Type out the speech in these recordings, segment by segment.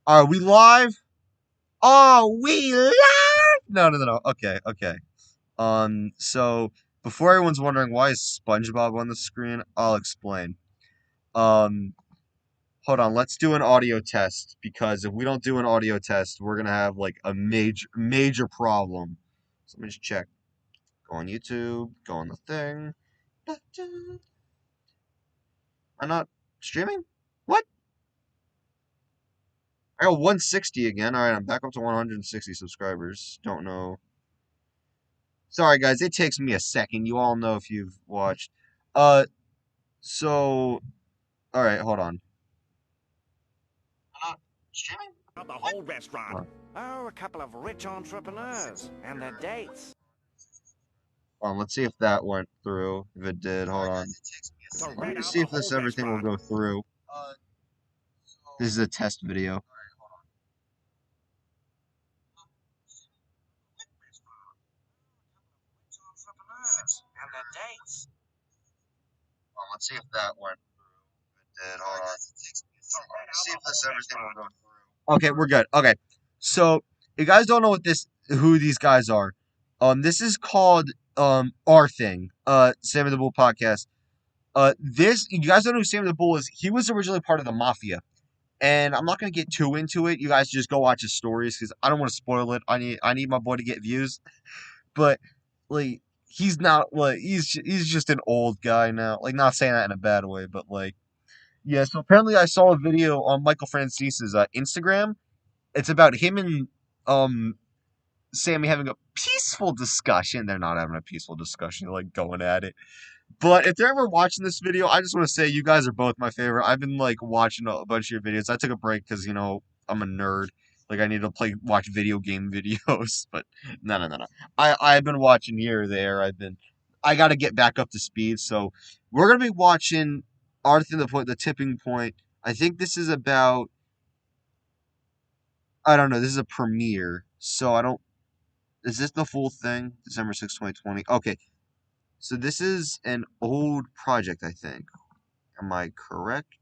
Are we live? Oh, we live? No. Okay. So before everyone's wondering why is SpongeBob on the screen, I'll explain. Um, Hold on, let's do an audio test because if we don't do an audio test, we're gonna have like a major problem. So let me just check. Go on YouTube, go on the thing. Am I not streaming? What? I got 160 again. All right, I'm back up to 160 subscribers. Don't know. Sorry, guys. It takes me a second. You all know if you've watched. Uh, so, all right, hold on. I'm not streaming? The What? whole restaurant. Hold Oh, a couple of rich entrepreneurs and their dates. on, let's see if that went through. If it did, hold on. To Let rent me out see the if this whole everything will restaurant. go through. This is a test video. Entrepreneurs and their dates. Let's see if that went through. If it did, hold on. Let me see if this everything will go through. Okay, we're good. Okay, so you guys don't know who these guys are. This is called Our Thing. Sammy the Bull podcast. This you guys don't know who Sammy the Bull is. He was originally part of the Mafia, and I'm not gonna get too into it. You guys just go watch his stories because I don't want to spoil it. I need my boy to get views, but like he's not like he's just an old guy now. Like not saying that in a bad way, but like yeah. So apparently I saw a video on Michael Francis's Instagram. It's about him and um Sammy having a peaceful discussion. They're not having a peaceful discussion. They're like going at it. But if they're ever watching this video, I just want to say you guys are both my favorite. I've been like watching a bunch of your videos. I took a break because I'm a nerd. Like I need to watch video game videos. But no. I've been watching here or there. I got to get back up to speed. So we're gonna be watching Arthur the Tipping Point. I think this is about. I don't know. This is a premiere, so I don't. Is this the full thing? December 6th, 2020. Okay, so this is an old project, I think. Am I correct?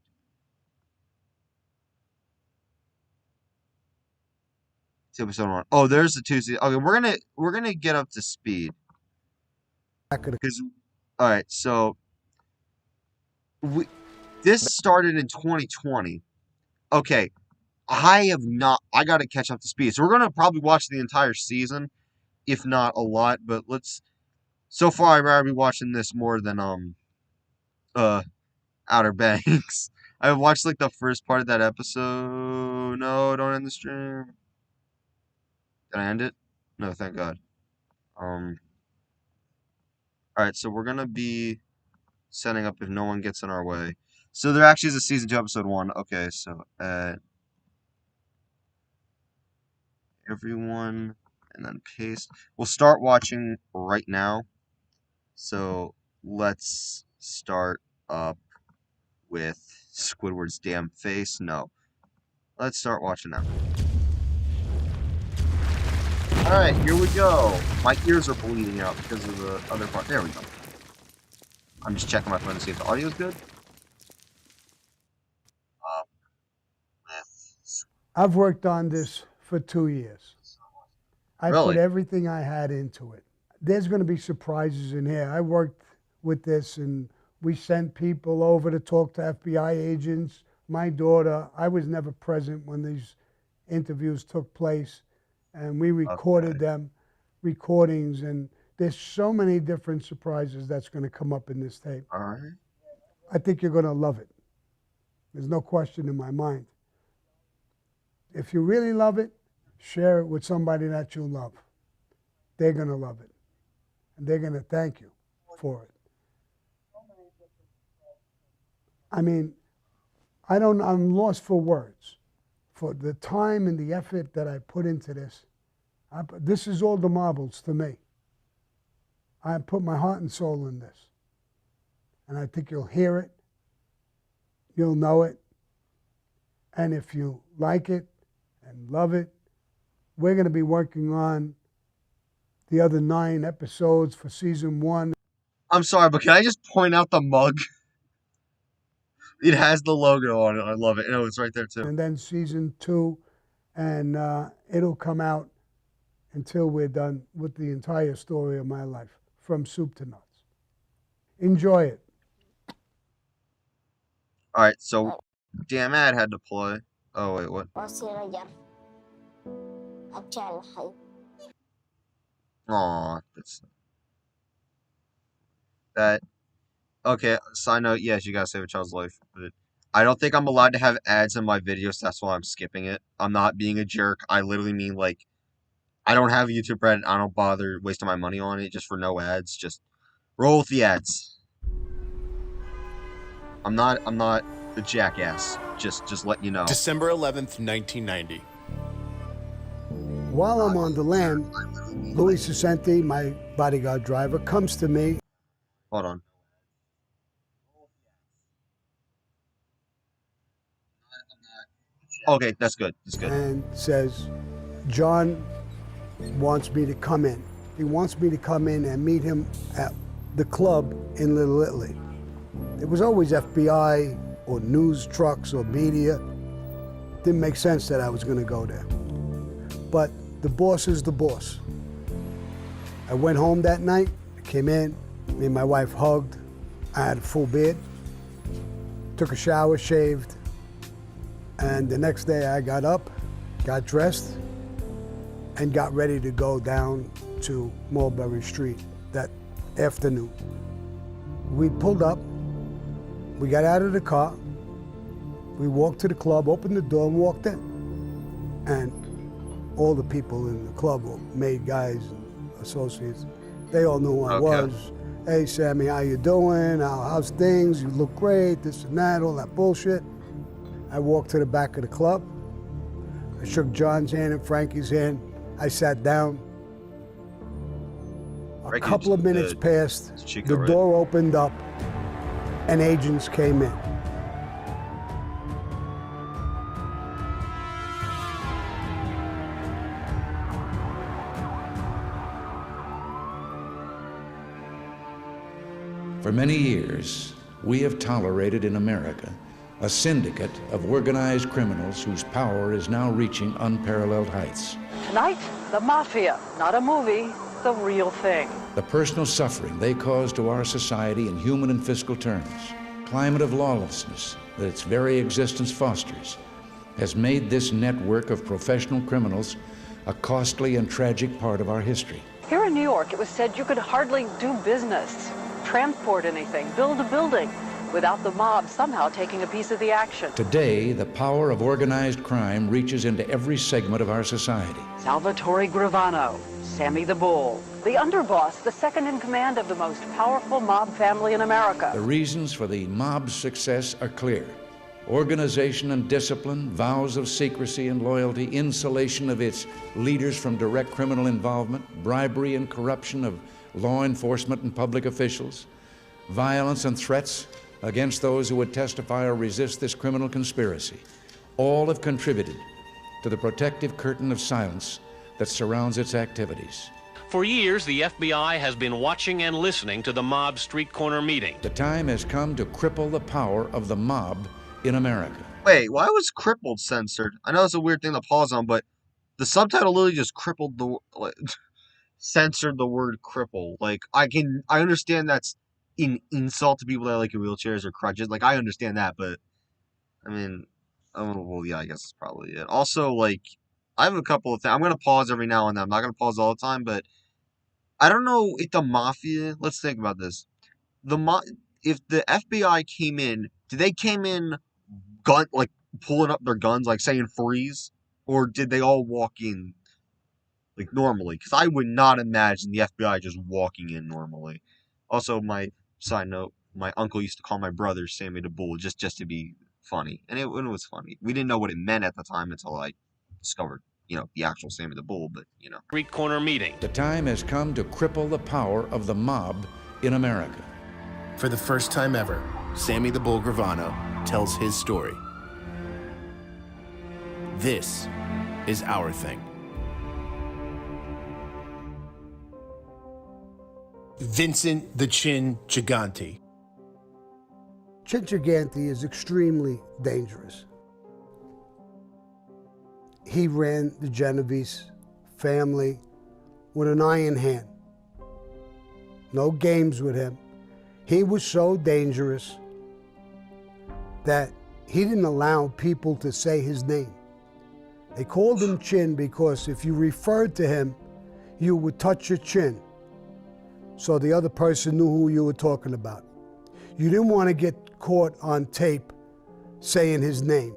It's episode one. Oh, there's the Tuesday. Okay, we're gonna get up to speed because all right. So we this started in 2020. Okay, I have not. I got to catch up to speed. So we're gonna probably watch the entire season, if not a lot. But let's. So far, I'd rather be watching this more than uh Outer Banks. I watched like the first part of that episode. No, don't end the stream. Did I end it? No, thank God. Um. All right, so we're gonna be setting up if no one gets in our way. So there actually is a season 2, episode 1. Okay, so everyone, and then paste. We'll start watching right now. So let's start up with Squidward's damn face. No, let's start watching now. All right, here we go. My ears are bleeding out because of the other part. There we go. I'm just checking my phone to see if the audio is good. Uh, I've worked on this for 2 years. I put really? everything I had into it. There's going to be surprises in here. I worked with this and we sent people over to talk to FBI agents. My daughter, I was never present when these interviews took place, and we recorded Okay. them, recordings, and there's so many different surprises that's going to come up in this tape. All right. I think you're going to love it. There's no question in my mind. If you really love it, share it with somebody that you love. They're going to love it. And they're going to thank you for it. I mean, I'm lost for words for the time and the effort that I put into this. This is all the marbles to me. I put my heart and soul in this. And I think you'll hear it. You'll know it. And if you like it and love it, we're going to be working on the other 9 episodes for season 1. I'm sorry, but can I just point out the mug? It has the logo on it. I love it. Oh, it's right there too. And then season 2 and it'll come out until we're done with the entire story of my life, from soup to nuts. Enjoy it. All right, so damn ad had to play. Oh wait, what? Aw, that's that. Okay, side note, yes, you gotta save a child's life, but I don't think I'm allowed to have ads in my videos. That's why I'm skipping it. I'm not being a jerk. I literally mean like I don't have YouTube Red. I don't bother wasting my money on it just for no ads. Just roll with the ads. I'm not a jackass. Just letting you know. December 11th, 1990. While I'm on the land, Louis Cicenti, my bodyguard driver, comes to me. Hold on. Okay, that's good. That's good. And says, John wants me to come in. He wants me to come in and meet him at the club in Little Italy. It was always FBI or news trucks or media. Didn't make sense that I was going to go there. But the boss is the boss. I went home that night, came in, me and my wife hugged. I had a full beard, took a shower, shaved, and the next day I got up, got dressed, and got ready to go down to Mulberry Street that afternoon. We pulled up, we got out of the car, we walked to the club, opened the door and walked in. And all the people in the club were made guys and associates. They all knew who I was. Hey, Sammy, how you doing? How's things? You look great, this and that, all that bullshit. I walked to the back of the club. I shook John's hand and Frankie's hand. I sat down. A couple of minutes passed, the door opened up, and agents came in. For many years, we have tolerated in America a syndicate of organized criminals whose power is now reaching unparalleled heights. Tonight, the Mafia, not a movie, the real thing. The personal suffering they cause to our society in human and fiscal terms, climate of lawlessness that its very existence fosters, has made this network of professional criminals a costly and tragic part of our history. Here in New York, it was said you could hardly do business, transport anything, build a building, without the mob somehow taking a piece of the action. Today, the power of organized crime reaches into every segment of our society. Salvatore Gravano, Sammy the Bull, the underboss, the second in command of the most powerful mob family in America. The reasons for the mob's success are clear. Organization and discipline, vows of secrecy and loyalty, insulation of its leaders from direct criminal involvement, bribery and corruption of law enforcement and public officials, violence and threats against those who would testify or resist this criminal conspiracy, all have contributed to the protective curtain of silence that surrounds its activities. For years, the FBI has been watching and listening to the mob street corner meeting. The time has come to cripple the power of the mob in America. Wait, why was crippled censored? I know it's a weird thing to pause on, but the subtitle literally just crippled the censored the word cripple. Like I understand that's an insult to people that are like in wheelchairs or crutches. Like I understand that, but I mean, well, yeah, I guess it's probably it. Also, like I have a couple of things. I'm gonna pause every now and then. I'm not gonna pause all the time, but I don't know if the mafia. Let's think about this. If the FBI came in, did they came in like pulling up their guns, like saying freeze, or did they all walk in like normally? Because I would not imagine the FBI just walking in normally. Also, my side note, my uncle used to call my brother Sammy the Bull just to be funny, and it was funny. We didn't know what it meant at the time until I discovered, the actual Sammy the Bull. But Street corner meeting. The time has come to cripple the power of the mob in America. For the first time ever, Sammy the Bull Gravano tells his story. This is our thing. Vincent the Chin Gigante. Chin Gigante is extremely dangerous. he ran the Genovese family with an iron hand. No games with him. He was so dangerous that he didn't allow people to say his name. They called him Chin because if you referred to him, you would touch your chin, so the other person knew who you were talking about. You didn't want to get caught on tape saying his name.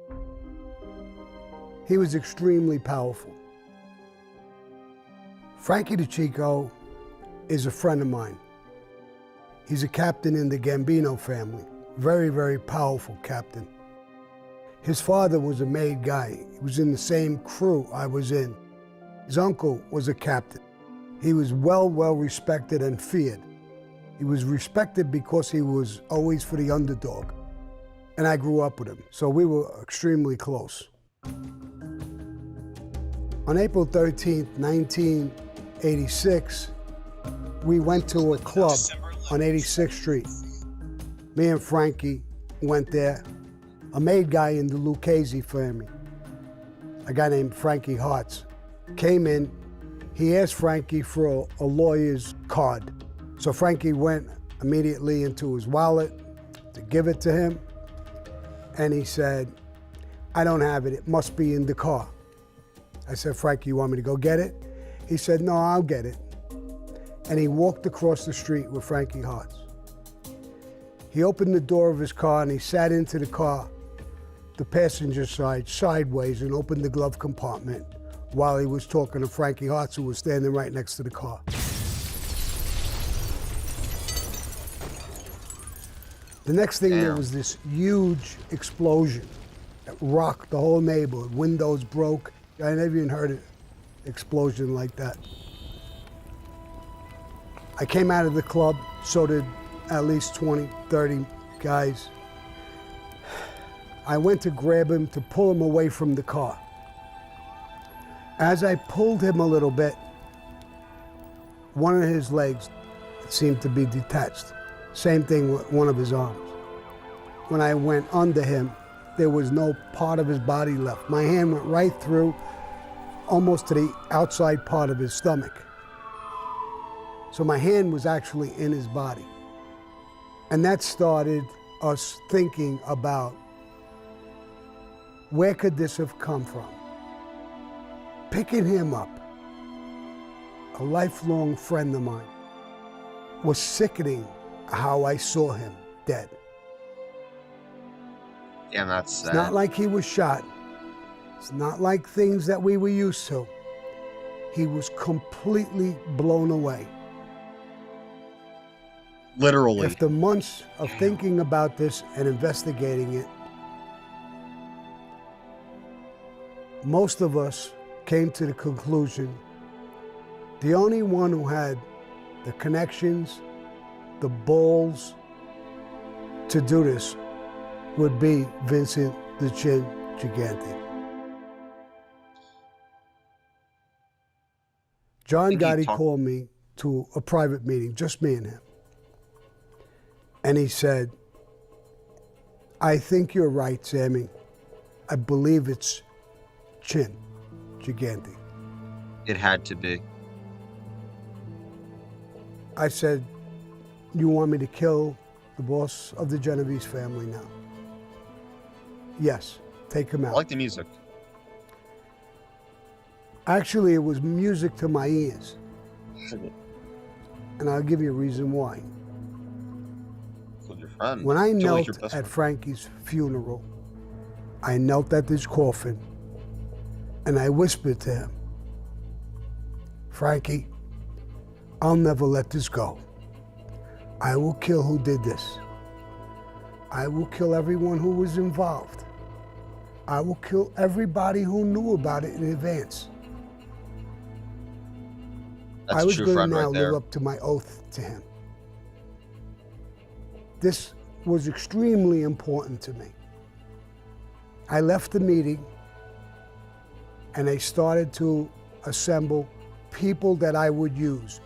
He was extremely powerful. Frankie DeCicco is a friend of mine. He's a captain in the Gambino family. Very, very powerful captain. His father was a made guy. He was in the same crew I was in. His uncle was a captain. He was well respected and feared. He was respected because he was always for the underdog. And I grew up with him, so we were extremely close. On April 13th, 1986, we went to a club on 86th Street. Me and Frankie went there. A made guy in the Lucchese family, a guy named Frankie Hartz, came in. He asked Frankie for a lawyer's card. So Frankie went immediately into his wallet to give it to him. And he said, I don't have it. It must be in the car. I said, Frankie, you want me to go get it? He said, no, I'll get it. And he walked across the street with Frankie Hartz. He opened the door of his car and he sat into the car, the passenger side, sideways, and opened the glove compartment while he was talking to Frankie Hartz, who was standing right next to the car. The next thing, there was this huge explosion that rocked the whole neighborhood. Windows broke. I never even heard an explosion like that. I came out of the club, so did at least 20, 30 guys. I went to grab him to pull him away from the car. As I pulled him a little bit, one of his legs seemed to be detached. Same thing with one of his arms. When I went under him, there was no part of his body left. My hand went right through, almost to the outside part of his stomach. So my hand was actually in his body. And that started us thinking about, where could this have come from? Picking him up, a lifelong friend of mine, was sickening how I saw him dead. Yeah, that's sad. It's not like he was shot. It's not like things that we were used to. He was completely blown away. Literally. After months of thinking about this and investigating it, most of us came to the conclusion the only one who had the connections, the balls to do this would be Vincent the Chin Gigante. John Gotti called me to a private meeting, just me and him. And he said, I think you're right, Sammy. I believe it's Chin Gigante. It had to be. I said, you want me to kill the boss of the Genovese family now? Yes, take him I out. like the music. Actually, it was music to my ears. And I'll give you a reason why. With your friend. When I Killed your knelt best at friend. Frankie's funeral, I knelt at his coffin and I whispered to him, Frankie, I'll never let this go. I will kill who did this. I will kill everyone who was involved. I will kill everybody who knew about it in advance. That's I was a true going to friend now right there. live up to my oath to him. This was extremely important to me. I left the meeting and I started to assemble people that I would use.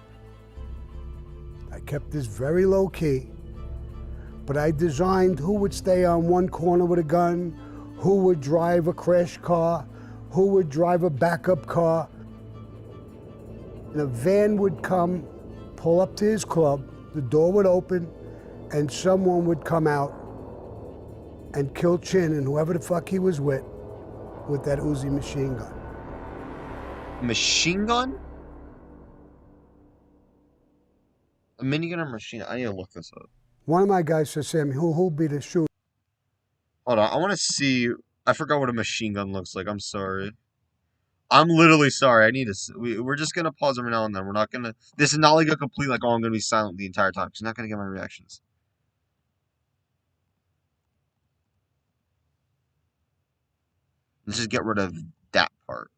I kept this very low key, but I designed who would stay on one corner with a gun, who would drive a crash car, who would drive a backup car. And a van would come, pull up to his club, the door would open, and someone would come out and kill Chin and whoever the fuck he was with that Uzi machine gun. Machine gun? A minigun or machine? I need to look this up. One of my guys said, Sammy, who'll be the shooter? Hold on, I want to see. I forgot what a machine gun looks like. I'm sorry. I'm literally sorry. I need to. We're just gonna pause every now and then. We're not gonna. This is not like a complete like. Oh, I'm gonna be silent the entire time. Because you're not gonna get my reactions. Let's just get rid of that part.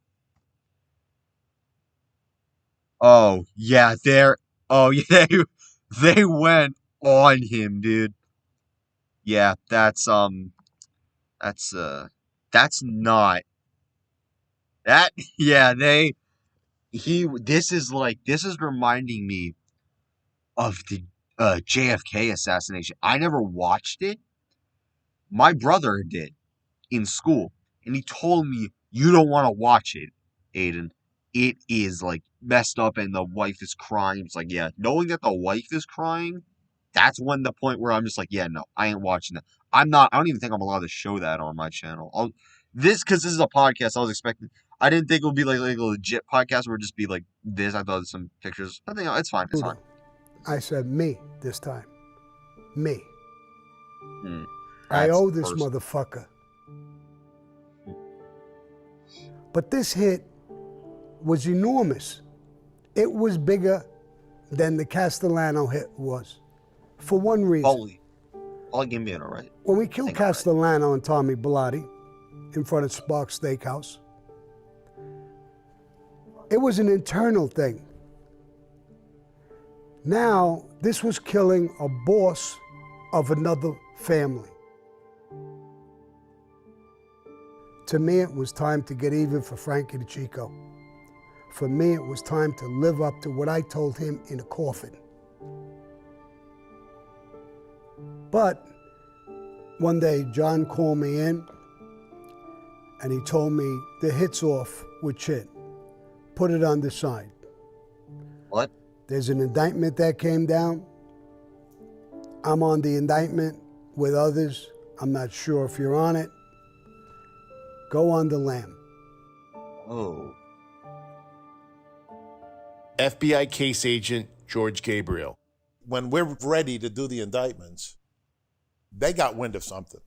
Oh yeah, there. Oh yeah, they went on him, dude. Yeah, that's not that. Yeah, this is reminding me of the JFK assassination. I never watched it. My brother did in school, and he told me you don't want to watch it, Aiden. It is like messed up, and the wife is crying. It's like, yeah, knowing that the wife is crying, that's when the point where I'm just like, yeah, no, I ain't watching that. I don't even think I'm allowed to show that on my channel. Because this is a podcast, I was expecting. I didn't think it would be like a legit podcast where it would just be like this. I thought it was some pictures. I think it's fine. It's fine. I said me this time. Me. Hmm. I owe this motherfucker. But this hit was enormous. It was bigger than the Castellano hit was, for one reason. I'll give me it, all right? When we killed Castellano and Tommy Bellotti in front of Sparks Steakhouse, it was an internal thing. Now, this was killing a boss of another family. To me, it was time to get even for Frankie DeChico. For me, it was time to live up to what I told him in a coffin. But one day, John called me in, and he told me the hit's off with Chin. Put it on the side. What? There's an indictment that came down. I'm on the indictment with others. I'm not sure if you're on it. Go on the lam. Oh. FBI case agent George Gabriel. When we're ready to do the indictments, they got wind of something.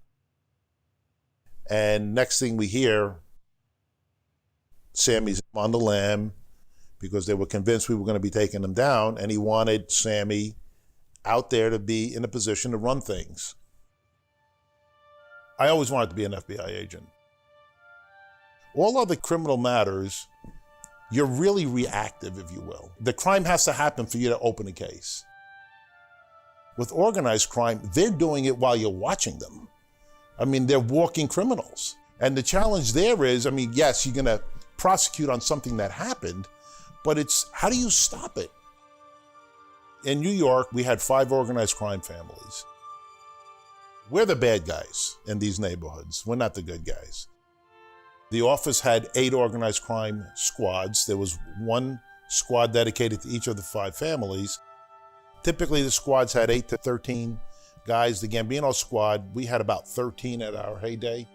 And next thing we hear, Sammy's on the lam because they were convinced we were going to be taking him down, and he wanted Sammy out there to be in a position to run things. I always wanted to be an FBI agent. All other criminal matters, you're really reactive, if you will. The crime has to happen for you to open a case. With organized crime, they're doing it while you're watching them. I mean, they're walking criminals. And the challenge there is, I mean, yes, you're gonna prosecute on something that happened, but it's how do you stop it? In New York, we had 5 organized crime families. We're the bad guys in these neighborhoods. We're not the good guys. The office had 8 organized crime squads. There was 1 squad dedicated to each of the 5 families. Typically, the squads had 8 to 13 guys. The Gambino squad, we had about 13 at our heyday.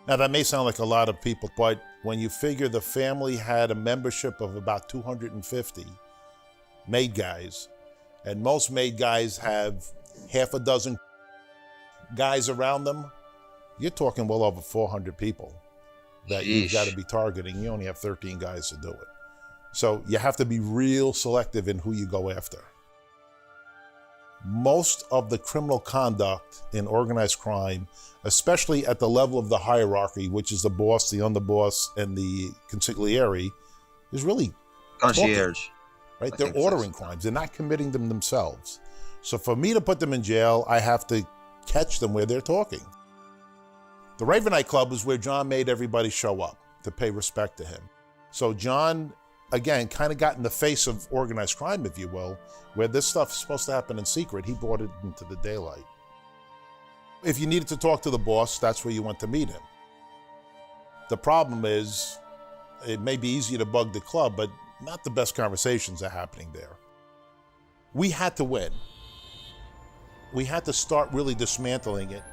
Now, that may sound like a lot of people, but when you figure the family had a membership of about 250 made guys, and most made guys have half a dozen guys around them, you're talking well over 400 people that you've got to be targeting. You only have 13 guys to do it. So you have to be real selective in who you go after. Most of the criminal conduct in organized crime, especially at the level of the hierarchy, which is the boss, the underboss, and the consigliere, is really concierge. Right? They're ordering crimes. They're not committing them themselves. So for me to put them in jail, I have to catch them where they're talking. The Ravenite Club is where John made everybody show up to pay respect to him. So John, again, kind of got in the face of organized crime, if you will, where this stuff's supposed to happen in secret. He brought it into the daylight. If you needed to talk to the boss, that's where you went to meet him. The problem is, It may be easy to bug the club, but not the best conversations are happening there. We had to win. We had to start really dismantling it.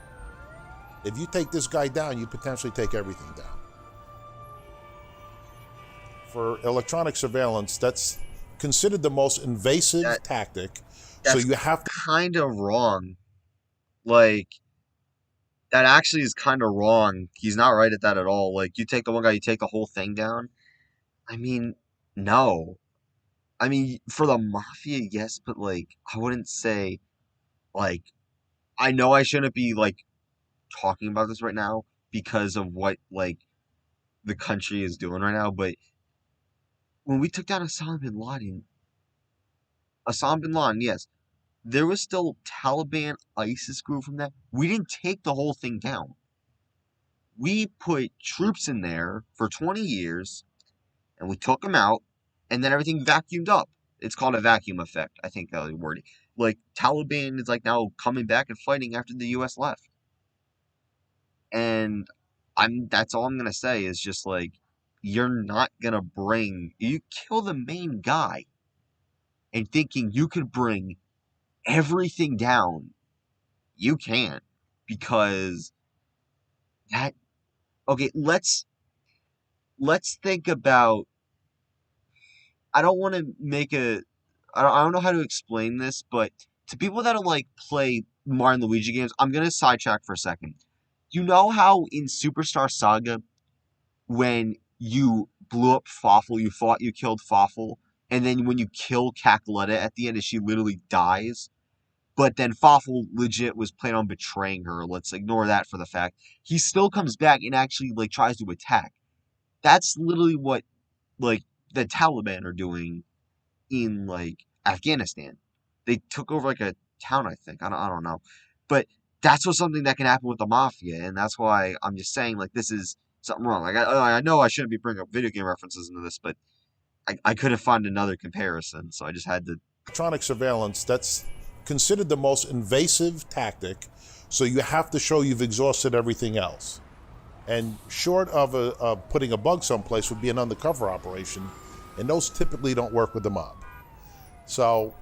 If you take this guy down, you potentially take everything down. For electronic surveillance, that's considered the most invasive tactic. So you have to kind of wrong. Like, that actually is kind of wrong. He's not right at that at all. Like, you take the one guy, you take the whole thing down. I mean, no. I mean, for the mafia, yes, but like, I wouldn't say, like, I know I shouldn't be like talking about this right now because of what like the country is doing right now, but when we took down Osama bin Laden, yes, there was still Taliban ISIS group from that. We didn't take the whole thing down. We put troops in there for 20 years, and we took them out, and then everything vacuumed up. It's called a vacuum effect, I think that was the word. Like, Taliban is like now coming back and fighting after the U.S. left. And that's all I'm gonna say is just like, you're not gonna you kill the main guy and thinking you could bring everything down. You can't, because okay, let's think about, I don't want to make I don't know how to explain this, but to people that like play Mario and Luigi games, I'm gonna sidetrack for a second. You know how in Superstar Saga, when you blew up Fawful, you killed Fawful, and then when you kill Cackletta at the end, and she literally dies, but then Fawful legit was planning on betraying her. Let's ignore that for the fact. He still comes back and actually like tries to attack. That's literally what like the Taliban are doing in like Afghanistan. They took over like a town, I think. I don't know. But that's something that can happen with the mafia, and that's why I'm just saying like this is something wrong. Like I know I shouldn't be bringing up video game references into this, but I couldn't find another comparison, so I just had to. Electronic surveillance, that's considered the most invasive tactic, so you have to show you've exhausted everything else. And short of putting a bug someplace would be an undercover operation, and those typically don't work with the mob. So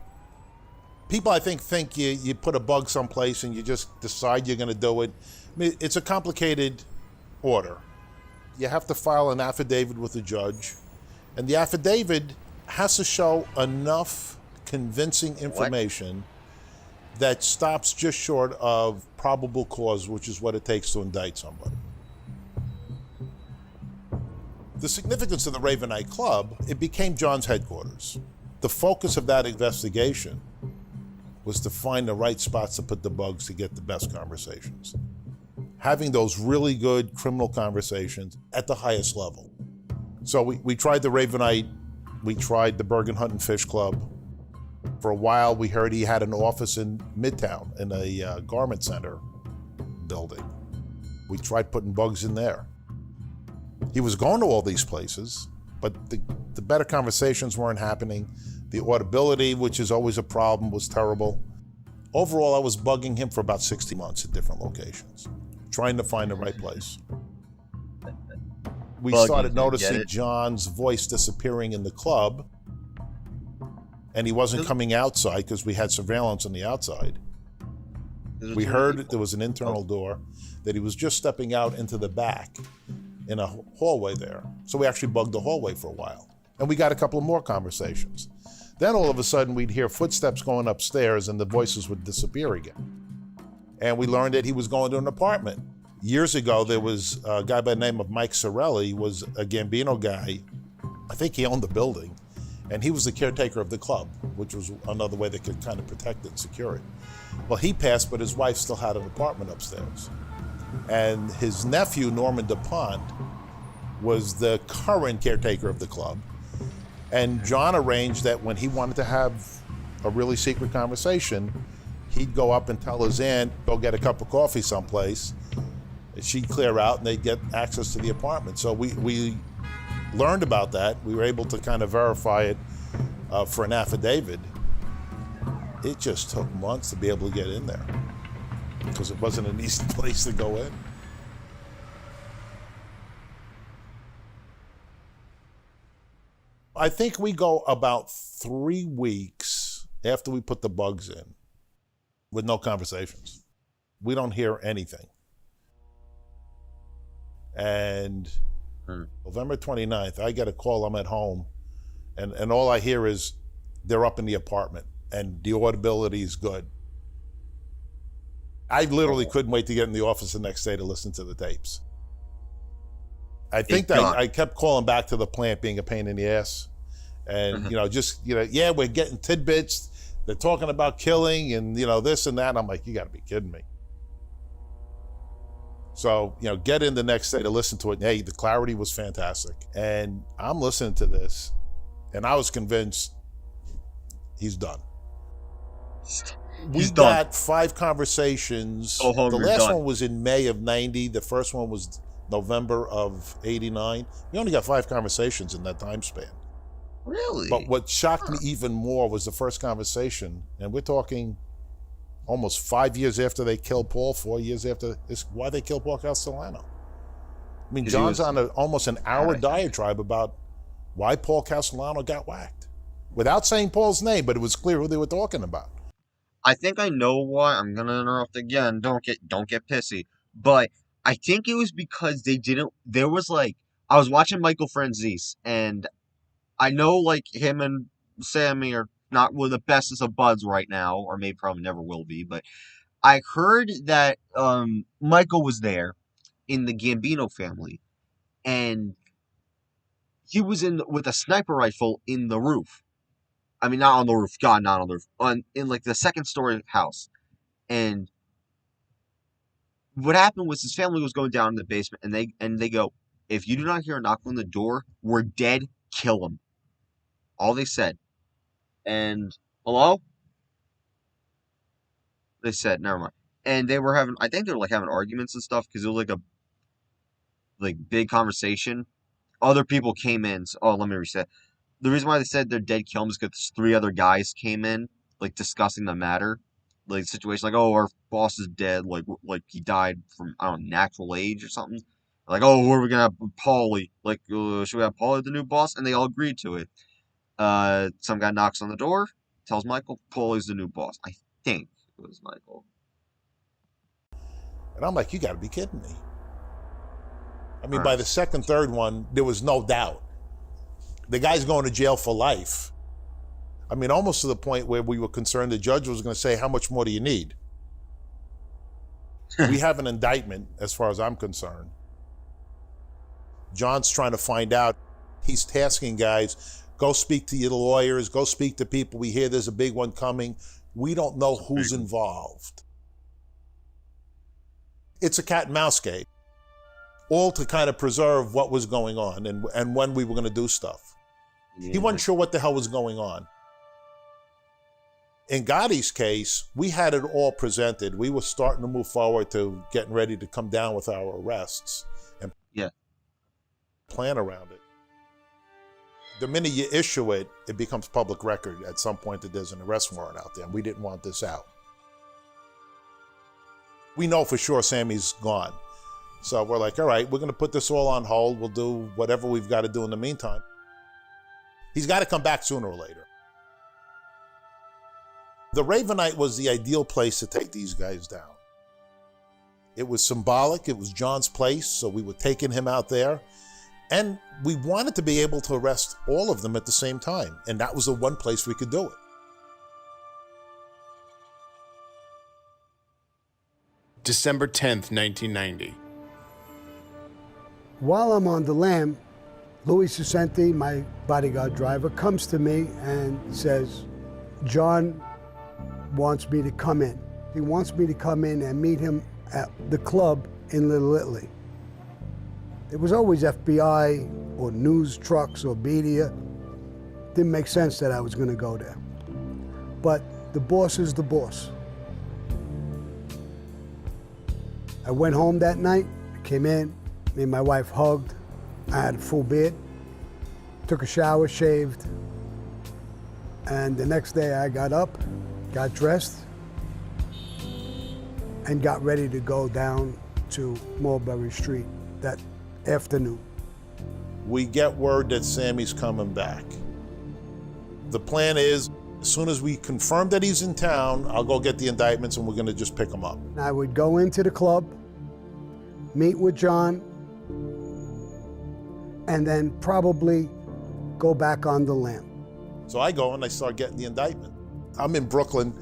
people, I think you put a bug someplace and you just decide you're going to do it. I mean, it's a complicated order. You have to file an affidavit with the judge, and the affidavit has to show enough convincing information that stops just short of probable cause, which is what it takes to indict somebody. The significance of the Ravenite Club, it became John's headquarters. The focus of that investigation was to find the right spots to put the bugs to get the best conversations. Having those really good criminal conversations at the highest level. So we tried the Ravenite, we tried the Bergen Hunt and Fish Club. For a while, we heard he had an office in Midtown in a garment center building. We tried putting bugs in there. He was going to all these places, but the better conversations weren't happening. The audibility, which is always a problem, was terrible. Overall, I was bugging him for about 60 months at different locations, trying to find the right place. We started noticing John's voice disappearing in the club, and he wasn't coming outside because we had surveillance on the outside. We heard there was an internal door, that he was just stepping out into the back in a hallway there. So we actually bugged the hallway for a while. And we got a couple of more conversations. Then all of a sudden we'd hear footsteps going upstairs and the voices would disappear again. And we learned that he was going to an apartment. Years ago, there was a guy by the name of Mike Sorelli, was a Gambino guy. I think he owned the building. And he was the caretaker of the club, which was another way they could kind of protect it and secure it. Well, he passed, but his wife still had an apartment upstairs. And his nephew, Norman DuPont, was the current caretaker of the club. And John arranged that when he wanted to have a really secret conversation, he'd go up and tell his aunt, go get a cup of coffee someplace. She'd clear out and they'd get access to the apartment. So we learned about that. We were able to kind of verify it for an affidavit. It just took months to be able to get in there because it wasn't an easy place to go in. I think we go about 3 weeks after we put the bugs in with no conversations. We don't hear anything. And November 29th, I get a call, I'm at home, and all I hear is they're up in the apartment and the audibility is good. I literally couldn't wait to get in the office the next day to listen to the tapes. I think that I kept calling back to the plant being a pain in the ass. And, yeah, we're getting tidbits. They're talking about killing and, this and that. And I'm like, you got to be kidding me. So, get in the next day to listen to it. And, hey, the clarity was fantastic. And I'm listening to this, and I was convinced he's done. We got 5 conversations. The last one was in May of 90. The first one was November of 89. We only got 5 conversations in that time span. Really? But what shocked me even more was the first conversation, and we're talking almost 5 years after they killed Paul, 4 years after this, why they killed Paul Castellano. I mean, John's on almost an hour diatribe about why Paul Castellano got whacked. Without saying Paul's name, but it was clear who they were talking about. I think I know why. I'm gonna interrupt again. Don't get pissy. But I think it was because there was I was watching Michael Franzese, and I know him and Sammy are not one of the bestest of buds right now, or maybe probably never will be, but I heard that Michael was there in the Gambino family, and he was with a sniper rifle in the roof. I mean, not on the roof. God, not on the roof. In the second story house. And what happened was his family was going down in the basement, and they go, if you do not hear a knock on the door, we're dead, kill him. All they said. And, hello? They said, never mind. And they were having, I think they were having arguments and stuff, because it was a big conversation. Other people came in, so, let me reset. The reason why they said they're dead, kill him is because 3 other guys came in, discussing the matter. The situation, our boss is dead, he died from, I don't know, natural age or something. Where are we gonna have Paulie? Should we have Paulie the new boss? And they all agreed to it. Some guy knocks on the door, tells Michael, Paulie's the new boss. I think it was Michael. And I'm like, you gotta be kidding me. I mean, by the second, third one, there was no doubt. The guy's going to jail for life. I mean, almost to the point where we were concerned the judge was going to say, how much more do you need? We have an indictment, as far as I'm concerned. John's trying to find out. He's tasking guys, go speak to your lawyers, go speak to people. We hear there's a big one coming. We don't know who's involved. It's a cat and mouse game, all to kind of preserve what was going on and when we were going to do stuff. He wasn't sure what the hell was going on. In Gotti's case, we had it all presented. We were starting to move forward to getting ready to come down with our arrests and plan around it. The minute you issue it, it becomes public record at some point that there's an arrest warrant out there, and we didn't want this out. We know for sure Sammy's gone. So we're like, all right, we're going to put this all on hold. We'll do whatever we've got to do in the meantime. He's got to come back sooner or later. The Ravenite was the ideal place to take these guys down. It was symbolic. It was John's place, so we were taking him out there. And we wanted to be able to arrest all of them at the same time. And that was the one place we could do it. December 10th, 1990. While I'm on the lam, Louis Sucenti, my bodyguard driver, comes to me and says, John wants me to come in. He wants me to come in and meet him at the club in Little Italy. It was always FBI or news trucks or media. Didn't make sense that I was going to go there. But the boss is the boss. I went home that night, came in, me and my wife hugged. I had a full beard, took a shower, shaved, and the next day I got up, got dressed, and got ready to go down to Mulberry Street that afternoon. We get word that Sammy's coming back. The plan is, as soon as we confirm that he's in town, I'll go get the indictments and we're gonna just pick him up. I would go into the club, meet with John, and then probably go back on the lam. So I go and I start getting the indictment. I'm in Brooklyn,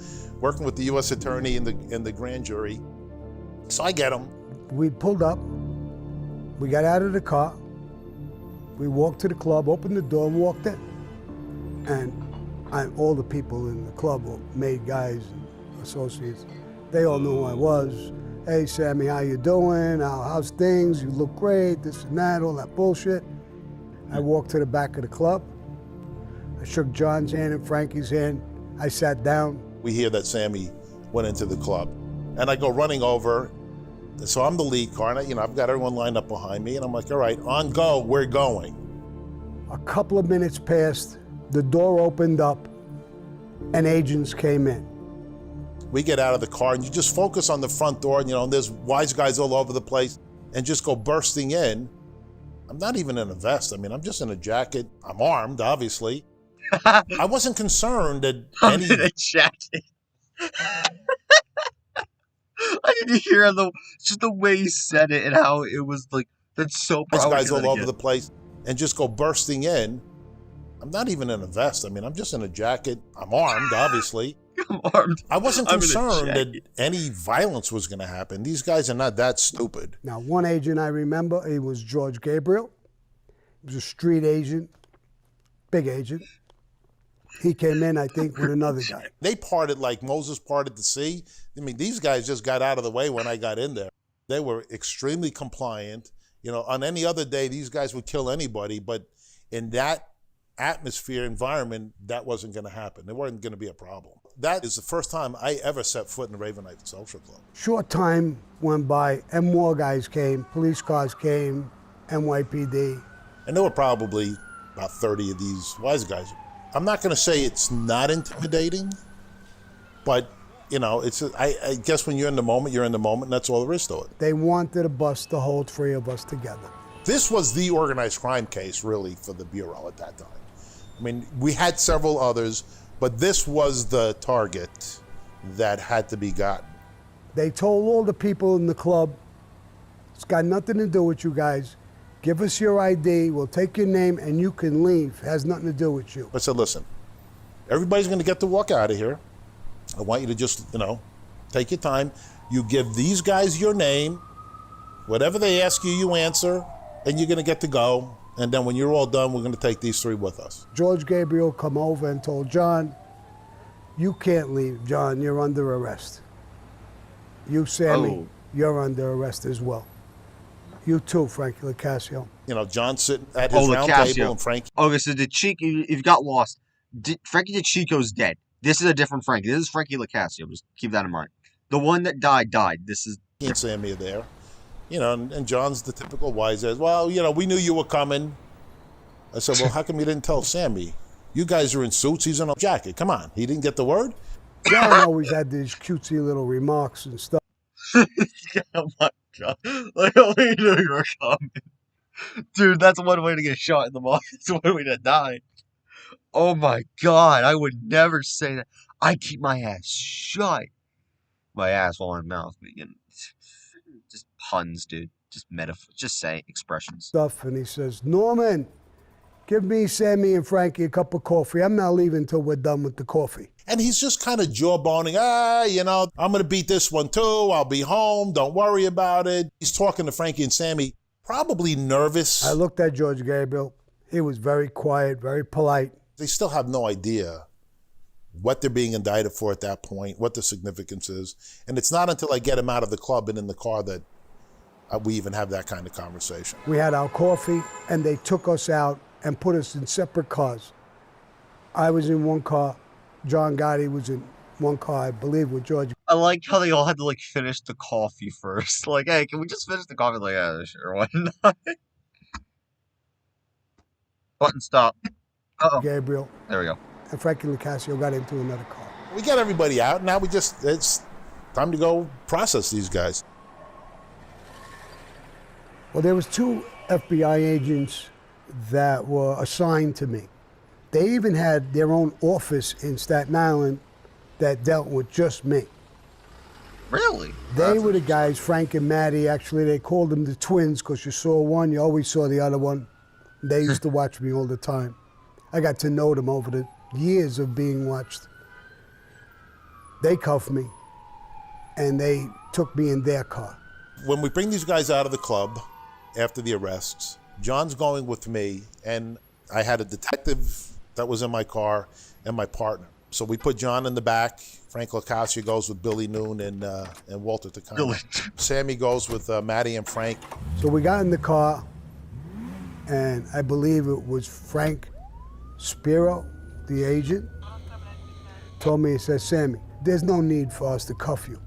working with the U.S. attorney in the grand jury. So I get him. We pulled up, we got out of the car, we walked to the club, opened the door, and walked in. And all the people in the club were made guys and associates. They all knew who I was. Hey, Sammy, how you doing? How's things? You look great, this and that, all that bullshit. I walked to the back of the club. I shook John's hand and Frankie's hand. I sat down. We hear that Sammy went into the club. And I go running over. So I'm the lead car, and I've got everyone lined up behind me, and I'm like, all right, on go, we're going. A couple of minutes passed, the door opened up, and agents came in. We get out of the car, and you just focus on the front door, and there's wise guys all over the place, and just go bursting in. I'm not even in a vest. I mean, I'm just in a jacket. I'm armed, obviously. I wasn't concerned that I'm in a jacket. I didn't hear just the way he said it and how it was like, that's so wise guys all over the place, and just go bursting in. I'm not even in a vest. I mean, I'm just in a jacket. I'm armed, obviously. I'm armed. I wasn't concerned that any violence was going to happen. These guys are not that stupid. Now, one agent I remember, he was George Gabriel. He was a street agent, big agent. He came in, I think, with another guy. They parted like Moses parted the sea. I mean, these guys just got out of the way when I got in there. They were extremely compliant. On any other day, these guys would kill anybody, but in that atmosphere, environment, that wasn't going to happen. There wasn't going to be a problem. That is the first time I ever set foot in the Ravenite Social Club. Short time went by, and more guys came. Police cars came, NYPD. And there were probably about 30 of these wise guys. I'm not going to say it's not intimidating, but, I guess when you're in the moment, and that's all there is to it. They wanted a bus to hold 3 of us together. This was the organized crime case, really, for the Bureau at that time. I mean, we had several others, but this was the target that had to be gotten. They told all the people in the club, it's got nothing to do with you guys. Give us your ID, we'll take your name, and you can leave. It has nothing to do with you. I said, listen, everybody's going to get to walk out of here. I want you to just, take your time. You give these guys your name. Whatever they ask you, you answer, and you're going to get to go. And then when you're all done, we're going to take these 3 with us. George Gabriel come over and told John, you can't leave, John, you're under arrest. You, Sammy, you're under arrest as well. You too, Frankie Lacasio. John's sitting at his round table, and Frankie. Okay, so the Chico, if you got lost, Frankie DeChico's dead. This is a different Frankie. This is Frankie Lacasio. Just keep that in mind. The one that died. This is. He and Sammy are there. And John's the typical wise ass. Well, we knew you were coming. I said, well, how come you didn't tell Sammy? You guys are in suits. He's in a jacket. Come on. He didn't get the word? John always had these cutesy little remarks and stuff. Oh my God. Like, we knew you were coming. Dude, that's one way to get shot in the mouth. That's one way to die. Oh my God. I would never say that. I keep my ass shut. My ass while in my mouth. Just puns, dude. Just metaphor. Just say expressions. Stuff, and he says, Norman, give me, Sammy, and Frankie a cup of coffee. I'm not leaving until we're done with the coffee. And he's just kind of jawboning, I'm going to beat this one too. I'll be home. Don't worry about it. He's talking to Frankie and Sammy, probably nervous. I looked at George Gabriel. He was very quiet, very polite. They still have no idea what they're being indicted for at that point, what the significance is. And it's not until I get him out of the club and in the car that we even have that kind of conversation. We had our coffee, and they took us out and put us in separate cars. I was in one car. John Gotti was in one car, I believe, with George. I like how they all had to finish the coffee first. Like, hey, can we just finish the coffee? Like, yeah, sure, why not? Button stop. Uh-oh. Gabriel. There we go. And Frankie Lacasio got into another car. We got everybody out. Now it's time to go process these guys. Well, there was 2 FBI agents that were assigned to me. They even had their own office in Staten Island that dealt with just me. Really? They were the guys, Frank and Maddie. Actually, they called them the twins because you saw one, you always saw the other one. They used to watch me all the time. I got to know them over the years of being watched. They cuffed me, and they took me in their car. When we bring these guys out of the club after the arrests, John's going with me, and I had a detective that was in my car and my partner. So we put John in the back. Frank Lacasio goes with Billy Noon and Walter Tacano. Sammy goes with Maddie and Frank. So we got in the car, and I believe it was Frank Spiro, the agent, told me, he said, Sammy, there's no need for us to cuff you.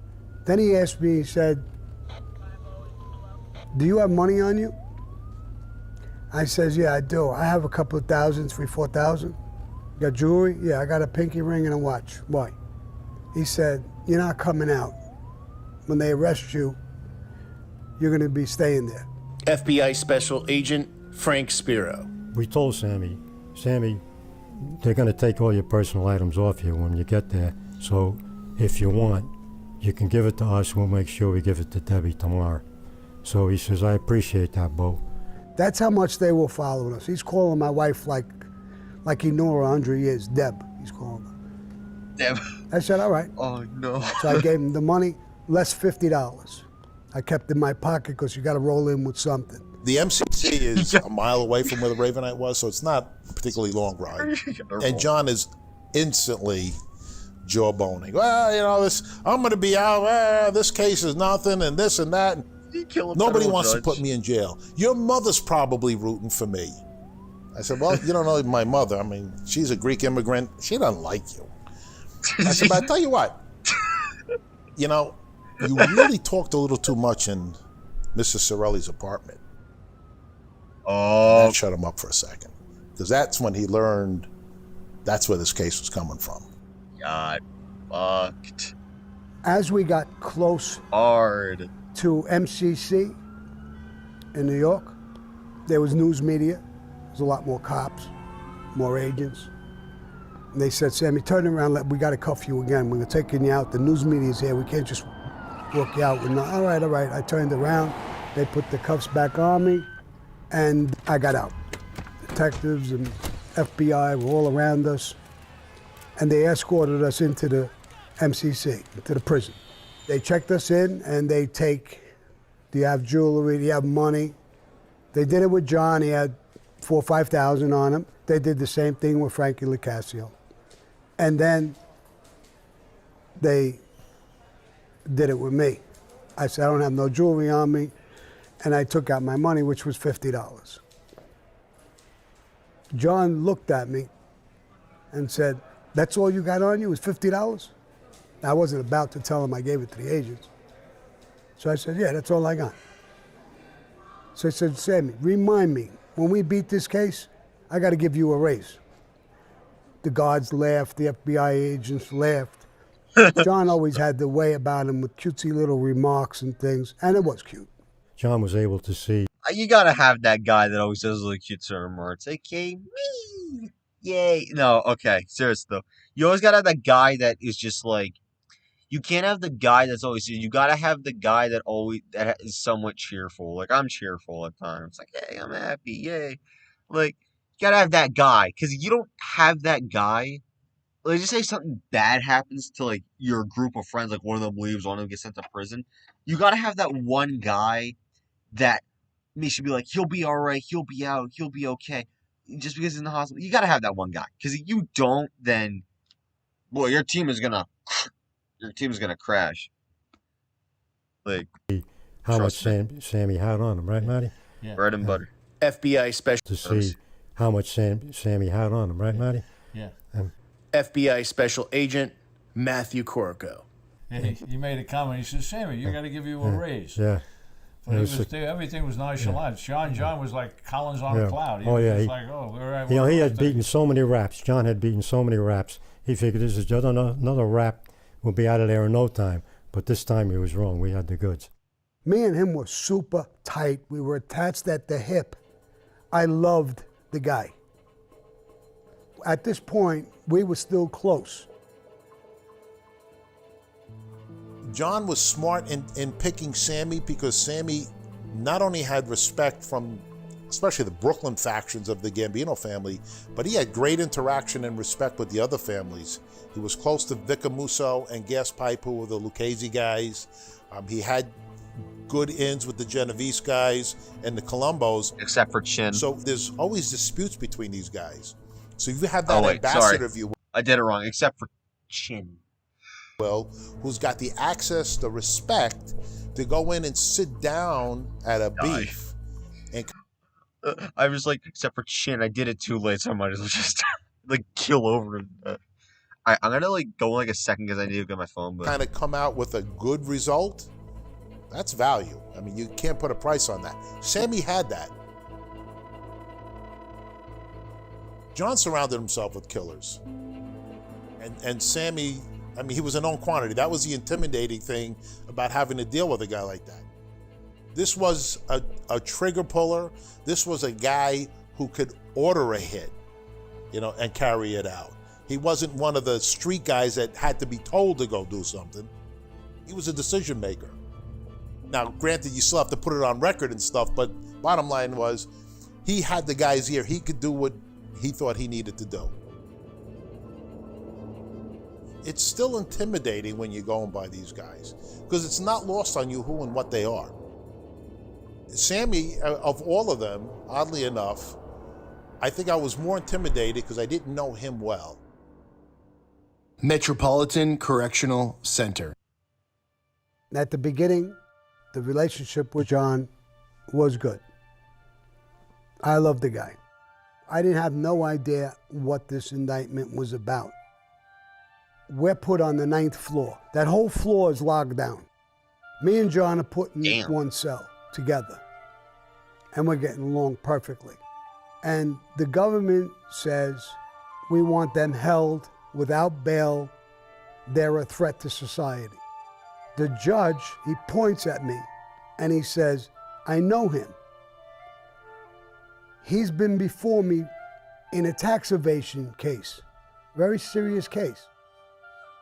Then he asked me, he said, do you have money on you? I says, yeah, I do. I have a couple of thousand, 3,000-4,000. Got jewelry? Yeah, I got a pinky ring and a watch. Why? He said, you're not coming out. When they arrest you, you're going to be staying there. FBI Special Agent Frank Spiro. We told Sammy, they're going to take all your personal items off you when you get there. So if you want, you can give it to us. We'll make sure we give it to Debbie tomorrow. So he says, I appreciate that, Bo. That's how much they were following us. He's calling my wife like he knew her 100 years. Deb, he's calling her. Deb. I said, all right. Oh, no. So I gave him the money, less $50. I kept it in my pocket because you got to roll in with something. The MCC is a mile away from where the Ravenite was, so it's not a particularly long ride. And John is instantly jawboning. Well, you know, I'm going to be out. This case is nothing, and this and that. Nobody wants to put me in jail. Your mother's probably rooting for me. I said, well, you don't know my mother. I mean, she's a Greek immigrant. She doesn't like you. I said, but I tell you what, you know, you really talked a little too much in Mrs. Sorelli's apartment. Oh. And that shut him up for a second. Because that's when he learned that's where this case was coming from. God fucked. As we got close hard to MCC in New York, there was news media. There's a lot more cops, more agents. And they said, Sammy, turn around, we got to cuff you again. We're taking you out. The news media's here. We can't just walk you out. All right. I turned around. They put the cuffs back on me, and I got out. Detectives and FBI were all around us, and they escorted us into the MCC, into the prison. They checked us in, and they take, do you have jewelry, do you have money? They did it with John. He had 4,000 or 5,000 on him. They did the same thing with Frankie Lacasio. And then they did it with me. I said, I don't have no jewelry on me. And I took out my money, which was $50. John looked at me and said, that's all you got on you is $50? I wasn't about to tell him I gave it to the agents. So I said, yeah, that's all I got. So I said, Sammy, remind me, when we beat this case, I got to give you a raise. The guards laughed, the FBI agents laughed. John always had the way about him with cutesy little remarks and things, and it was cute. John was able to see. You got to have that guy that always says really cute remarks. Okay, me. Yay. No, okay, seriously though. You always got to have that guy that is just like, you can't have the guy that's always, you got to have the guy that is somewhat cheerful. Like, I'm cheerful at times. Like, hey, I'm happy, yay. Like, you got to have that guy. Because you don't have that guy, like, just say something bad happens to, like, your group of friends, like, one of them leaves, one of them gets sent to prison. You got to have that one guy that makes you be like, he'll be all right, he'll be out, he'll be okay. Just because he's in the hospital. You got to have that one guy. Because if you don't, then, boy, your team is going to crash. Like, how much Sammy had on him, right, Matty? Yeah. Bread and butter. FBI Special... To see how much Sammy had on him, right, Matty? Yeah. FBI Special Agent Matthew Corco. He made a comment. He said, Sammy, you got to give you a raise. Yeah. But everything was nonchalant. John was like Collins on a cloud. He was like, oh, all right. You know, he had beaten so many raps. John had beaten so many raps. He figured this is just another rap. We'll be out of there in no time. But this time he was wrong. We had the goods. Me and him were super tight. We were attached at the hip. I loved the guy. At this point, we were still close. John was smart in picking Sammy because Sammy not only had respect from especially the Brooklyn factions of the Gambino family, but he had great interaction and respect with the other families. He was close to Vicamuso and Gaspipe, who were the Lucchese guys. He had good ins with the Genovese guys and the Colombos. Except for Chin. So there's always disputes between these guys. So you have that ambassador view. I did it wrong. Except for Chin. Well, who's got the access, the respect to go in and sit down at a beef. And I was like, except for Chin, I did it too late, so I might as well just like kill over him. I'm gonna like go in like a second because I need to get my phone. But kind of come out with a good result. That's value. I mean, you can't put a price on that. Sammy had that. John surrounded himself with killers, and Sammy. I mean, he was a known quantity. That was the intimidating thing about having to deal with a guy like that. This was a trigger puller. This was a guy who could order a hit, and carry it out. He wasn't one of the street guys that had to be told to go do something. He was a decision maker. Now, granted, you still have to put it on record and stuff, but bottom line was, he had the guy's ear. He could do what he thought he needed to do. It's still intimidating when you're going by these guys, because it's not lost on you who and what they are. Sammy, of all of them, oddly enough, I think I was more intimidated because I didn't know him well. Metropolitan Correctional Center. At the beginning, the relationship with John was good. I loved the guy. I didn't have no idea what this indictment was about. We're put on the 9th floor. That whole floor is locked down. Me and John are put in one cell together, and we're getting along perfectly. And the government says we want them held without bail. They're a threat to society. The judge, he points at me and he says, I know him. He's been before me in a tax evasion case, very serious case.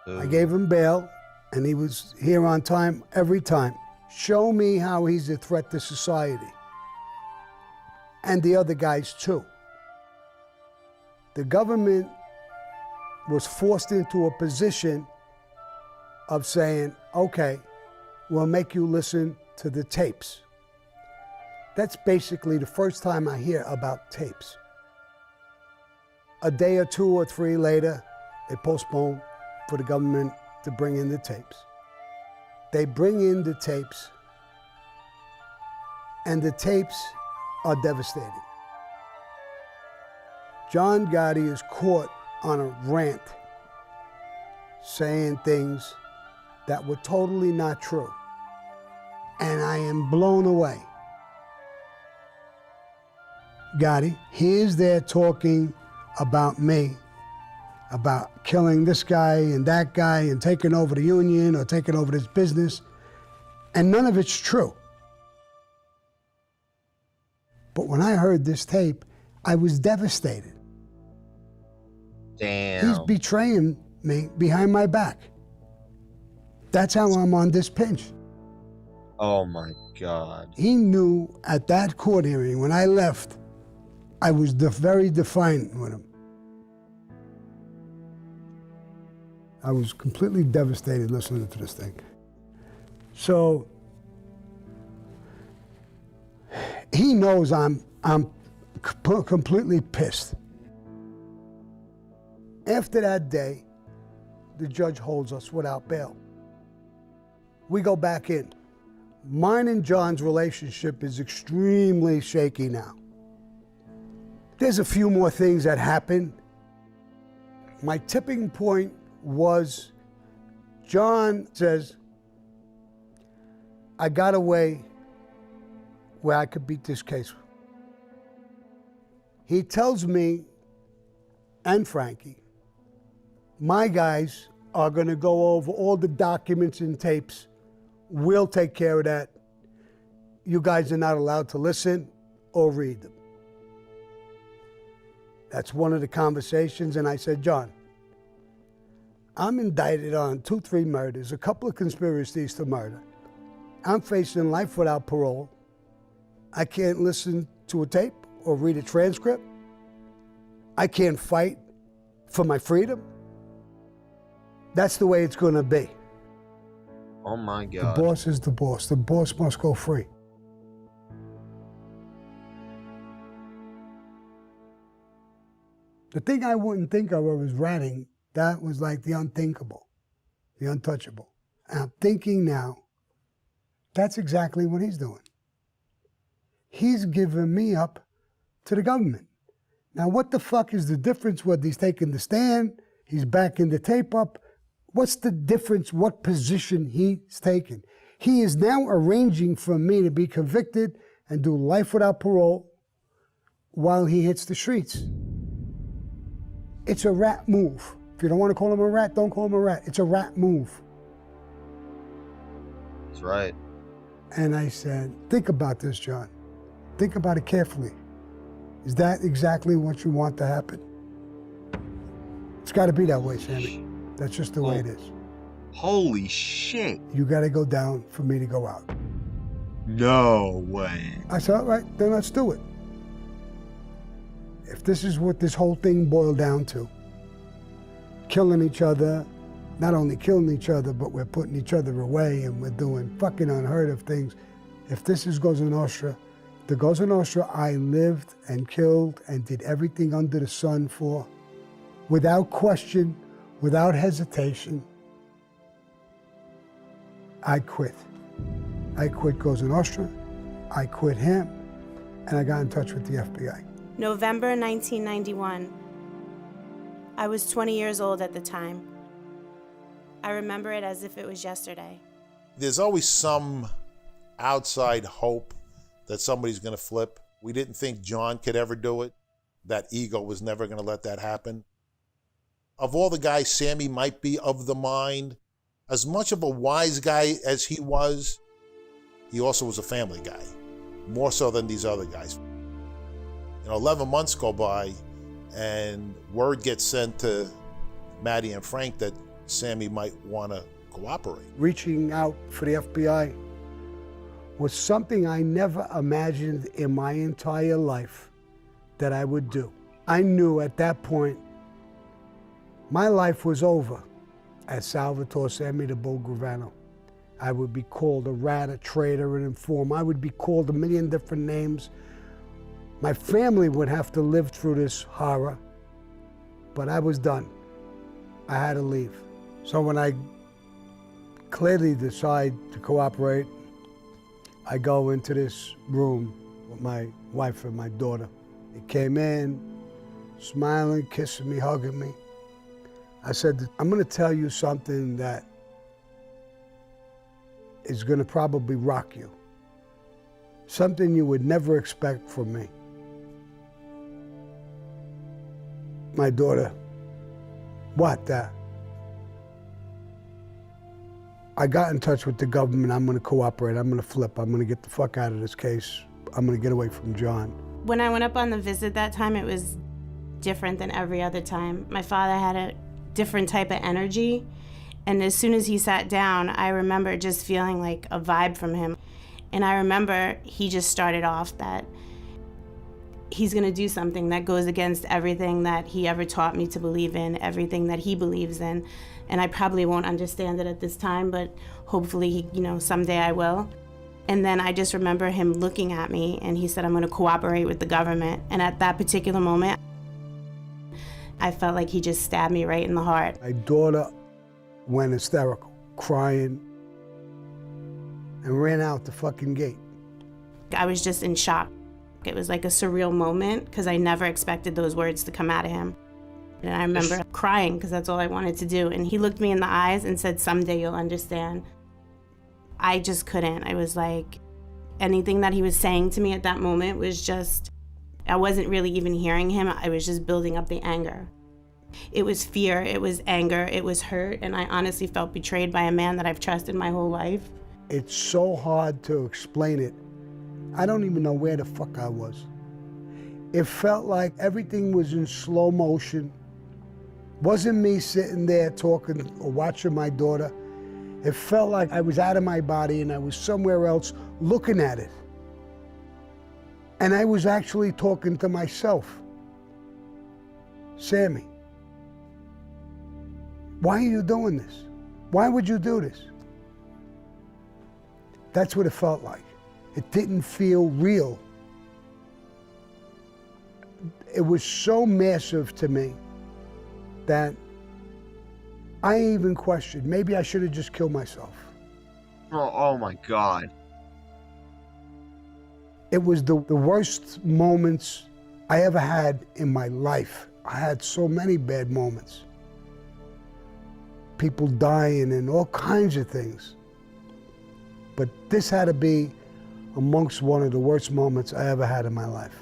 I gave him bail and he was here on time every time. Show me how he's a threat to society. And the other guys too. The government was forced into a position of saying, okay, we'll make you listen to the tapes. That's basically the first time I hear about tapes. A day or 2 or 3 later, they postpone for the government to bring in the tapes. They bring in the tapes, and the tapes are devastating. John Gotti is caught on a rant, saying things that were totally not true. And I am blown away. Gotti, he is there talking about me, about killing this guy and that guy and taking over the union or taking over this business, and none of it's true. But when I heard this tape, I was devastated. Damn. He's betraying me behind my back. That's how I'm on this pinch. Oh my God. He knew at that court hearing, when I left, I was very defiant with him. I was completely devastated listening to this thing. So he knows I'm completely pissed. After that day, the judge holds us without bail. We go back in. Mine and John's relationship is extremely shaky now. There's a few more things that happened. My tipping point was John says, I got a way where I could beat this case. He tells me and Frankie, my guys are going to go over all the documents and tapes. We'll take care of that. You guys are not allowed to listen or read them. That's one of the conversations, and I said, John, I'm indicted on 2-3 murders, a couple of conspiracies to murder. I'm facing life without parole. I can't listen to a tape or read a transcript. I can't fight for my freedom. That's the way it's going to be. Oh my God. The boss is the boss. The boss must go free. The thing I wouldn't think of was ratting. That was like the unthinkable, the untouchable. And I'm thinking now, that's exactly what he's doing. He's giving me up to the government. Now, what the fuck is the difference whether he's taking the stand, he's backing the tape up? What's the difference what position he's taking? He is now arranging for me to be convicted and do life without parole while he hits the streets. It's a rat move. If you don't want to call him a rat, don't call him a rat. It's a rat move. That's right. And I said, think about this, John. Think about it carefully. Is that exactly what you want to happen? It's got to be that way, Sammy. That's just the way it is. Holy shit. You got to go down for me to go out. No way. I said, all right, then let's do it. If this is what this whole thing boiled down to, killing each other, not only killing each other, but we're putting each other away and we're doing fucking unheard of things. If this is Cosa Nostra, the Cosa Nostra I lived and killed and did everything under the sun for, without question, without hesitation, I quit. I quit Cosa Nostra, I quit him, and I got in touch with the FBI. November 1991. I was 20 years old at the time. I remember it as if it was yesterday. There's always some outside hope that somebody's going to flip. We didn't think John could ever do it. That ego was never going to let that happen. Of all the guys, Sammy might be of the mind. As much of a wise guy as he was, he also was a family guy, more so than these other guys. 11 months go by, and word gets sent to Maddie and Frank that Sammy might want to cooperate. Reaching out for the FBI was something I never imagined in my entire life that I would do. I knew at that point my life was over as Salvatore Sammy the Bull Gravano. I would be called a rat, a traitor, an informer. I would be called a million different names. My family would have to live through this horror, but I was done. I had to leave. So when I clearly decide to cooperate, I go into this room with my wife and my daughter. He came in, smiling, kissing me, hugging me. I said, I'm gonna tell you something that is gonna probably rock you. Something you would never expect from me. My daughter, what that? I got in touch with the government. I'm gonna cooperate. I'm gonna flip. I'm gonna get the fuck out of this case. I'm gonna get away from John. When I went up on the visit that time, it was different than every other time. My father had a different type of energy. And as soon as he sat down, I remember just feeling like a vibe from him. And I remember he just started off that he's gonna do something that goes against everything that he ever taught me to believe in, everything that he believes in. And I probably won't understand it at this time, but hopefully, someday I will. And then I just remember him looking at me and he said, I'm gonna cooperate with the government. And at that particular moment, I felt like he just stabbed me right in the heart. My daughter went hysterical, crying, and ran out the fucking gate. I was just in shock. It was like a surreal moment because I never expected those words to come out of him. And I remember crying because that's all I wanted to do. And he looked me in the eyes and said, someday you'll understand. I just couldn't. I was like, anything that he was saying to me at that moment was just, I wasn't really even hearing him. I was just building up the anger. It was fear, it was anger, it was hurt. And I honestly felt betrayed by a man that I've trusted my whole life. It's so hard to explain it. I don't even know where the fuck I was. It felt like everything was in slow motion. Wasn't me sitting there talking or watching my daughter. It felt like I was out of my body and I was somewhere else looking at it. And I was actually talking to myself. Sammy, why are you doing this? Why would you do this? That's what it felt like. It didn't feel real. It was so massive to me that I even questioned, maybe I should have just killed myself. Oh my God. It was the worst moments I ever had in my life. I had so many bad moments. People dying and all kinds of things. But this had to be amongst one of the worst moments I ever had in my life.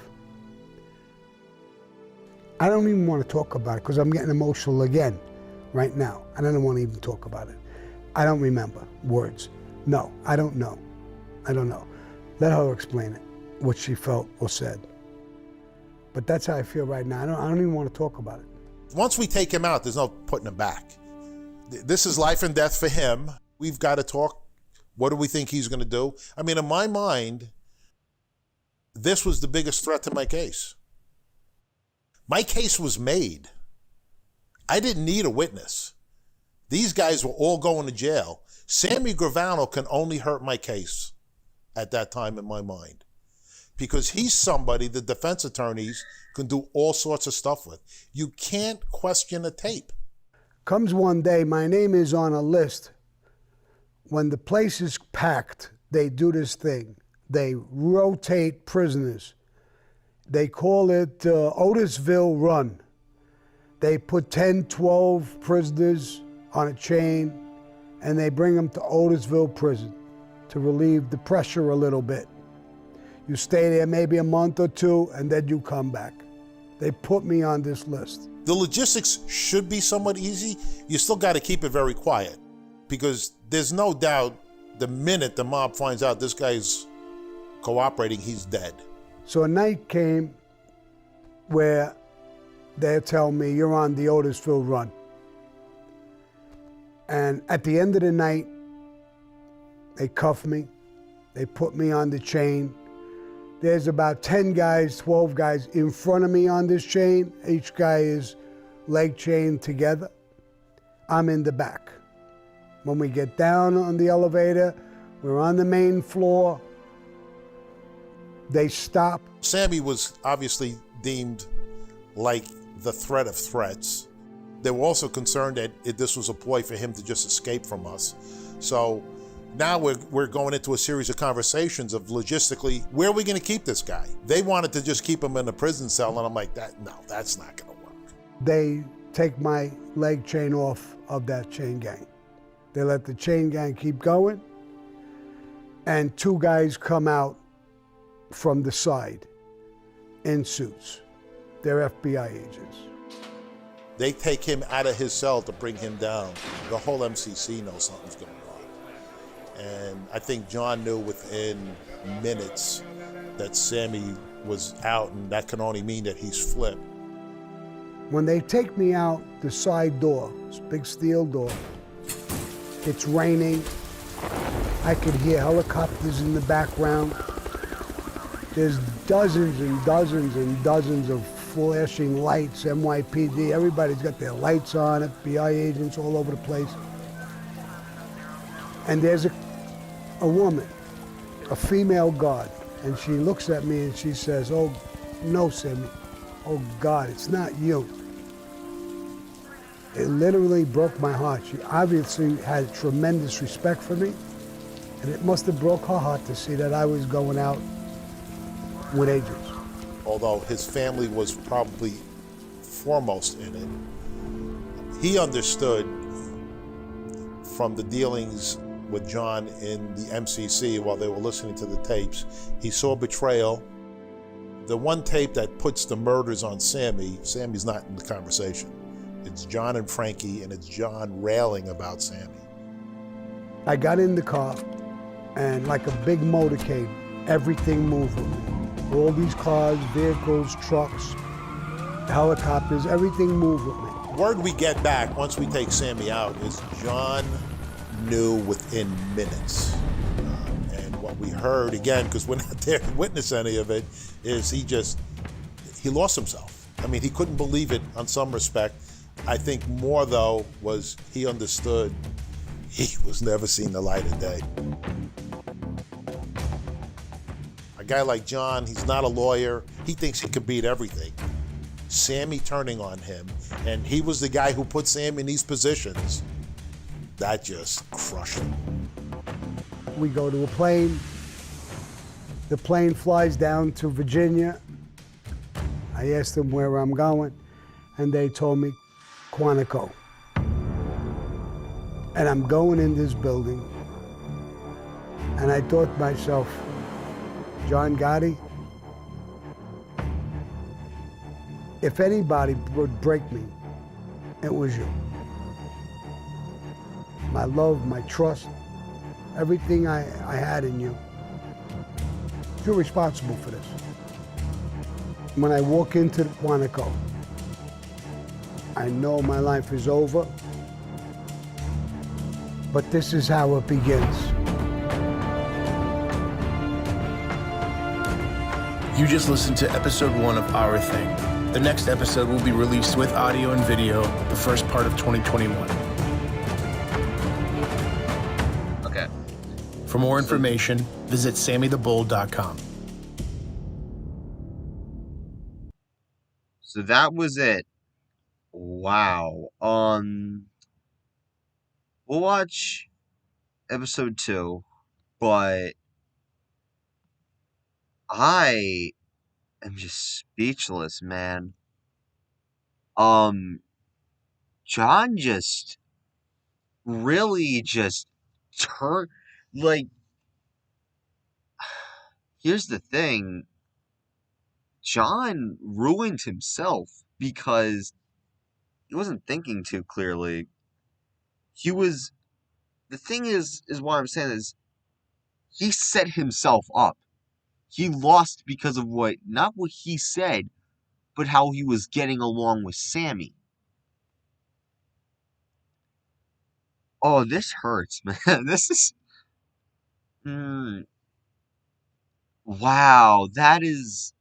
I don't even want to talk about it because I'm getting emotional again right now. And I don't want to even talk about it. I don't remember words. No, I don't know. I don't know. Let her explain it, what she felt or said. But that's how I feel right now. I don't even want to talk about it. Once we take him out, there's no putting him back. This is life and death for him. We've got to talk. What do we think he's going to do? I mean, in my mind, this was the biggest threat to my case. My case was made. I didn't need a witness. These guys were all going to jail. Sammy Gravano can only hurt my case at that time in my mind, because he's somebody the defense attorneys can do all sorts of stuff with. You can't question a tape. Comes one day, my name is on a list. When the place is packed, they do this thing. They rotate prisoners. They call it Otisville Run. They put 10, 12 prisoners on a chain, and they bring them to Otisville Prison to relieve the pressure a little bit. You stay there maybe a month or two, and then you come back. They put me on this list. The logistics should be somewhat easy. You still got to keep it very quiet, because there's no doubt the minute the mob finds out this guy's cooperating, he's dead. So a night came where they tell me, you're on the Otisville Run. And at the end of the night, they cuff me. They put me on the chain. There's about 10 guys, 12 guys in front of me on this chain. Each guy is leg chained together. I'm in the back. When we get down on the elevator, we're on the main floor. They stop. Sammy was obviously deemed like the threat of threats. They were also concerned that this was a ploy for him to just escape from us. So now we're going into a series of conversations of logistically, where are we going to keep this guy? They wanted to just keep him in a prison cell, and I'm like, no, that's not going to work. They take my leg chain off of that chain gang. They let the chain gang keep going, and two guys come out from the side in suits. They're FBI agents. They take him out of his cell to bring him down. The whole MCC knows something's going on. And I think John knew within minutes that Sammy was out, and that can only mean that he's flipped. When they take me out the side door, this big steel door, it's raining. I could hear helicopters in the background. There's dozens and dozens and dozens of flashing lights, NYPD, everybody's got their lights on, FBI agents all over the place. And there's a woman, a female guard, and she looks at me and she says, "Oh, no, Sammy. Oh, God, it's not you." It literally broke my heart. She obviously had tremendous respect for me, and it must have broke her heart to see that I was going out with agents. Although his family was probably foremost in it, he understood from the dealings with John in the MCC while they were listening to the tapes, he saw betrayal. The one tape that puts the murders on Sammy's not in the conversation. It's John and Frankie, and it's John railing about Sammy. I got in the car, and like a big motorcade, everything moved with me. All these cars, vehicles, trucks, helicopters, everything moved with me. Word we get back once we take Sammy out is John knew within minutes. And what we heard, again, because we're not there to witness any of it, is he lost himself. I mean, he couldn't believe it on some respect. I think more, though, was he understood he was never seen the light of day. A guy like John, he's not a lawyer. He thinks he could beat everything. Sammy turning on him, and he was the guy who put Sam in these positions. That just crushed him. We go to a plane. The plane flies down to Virginia. I asked them where I'm going, and they told me Quantico. And I'm going in this building, and I thought to myself, John Gotti, if anybody would break me, it was you. My love, my trust, everything I had in you. You're responsible for this. When I walk into Quantico, I know my life is over, but this is how it begins. You just listened to episode 1 of Our Thing. The next episode will be released with audio and video the first part of 2021. Okay. For more information, visit SammyTheBull.com. So that was it. Wow. We'll watch episode 2, but I am just speechless, man. John just really just turned, like, here's the thing. John ruined himself because he wasn't thinking too clearly. The thing is what I'm saying is, he set himself up. He lost because of not what he said, but how he was getting along with Sammy. Oh, this hurts, man. This is... Wow, that is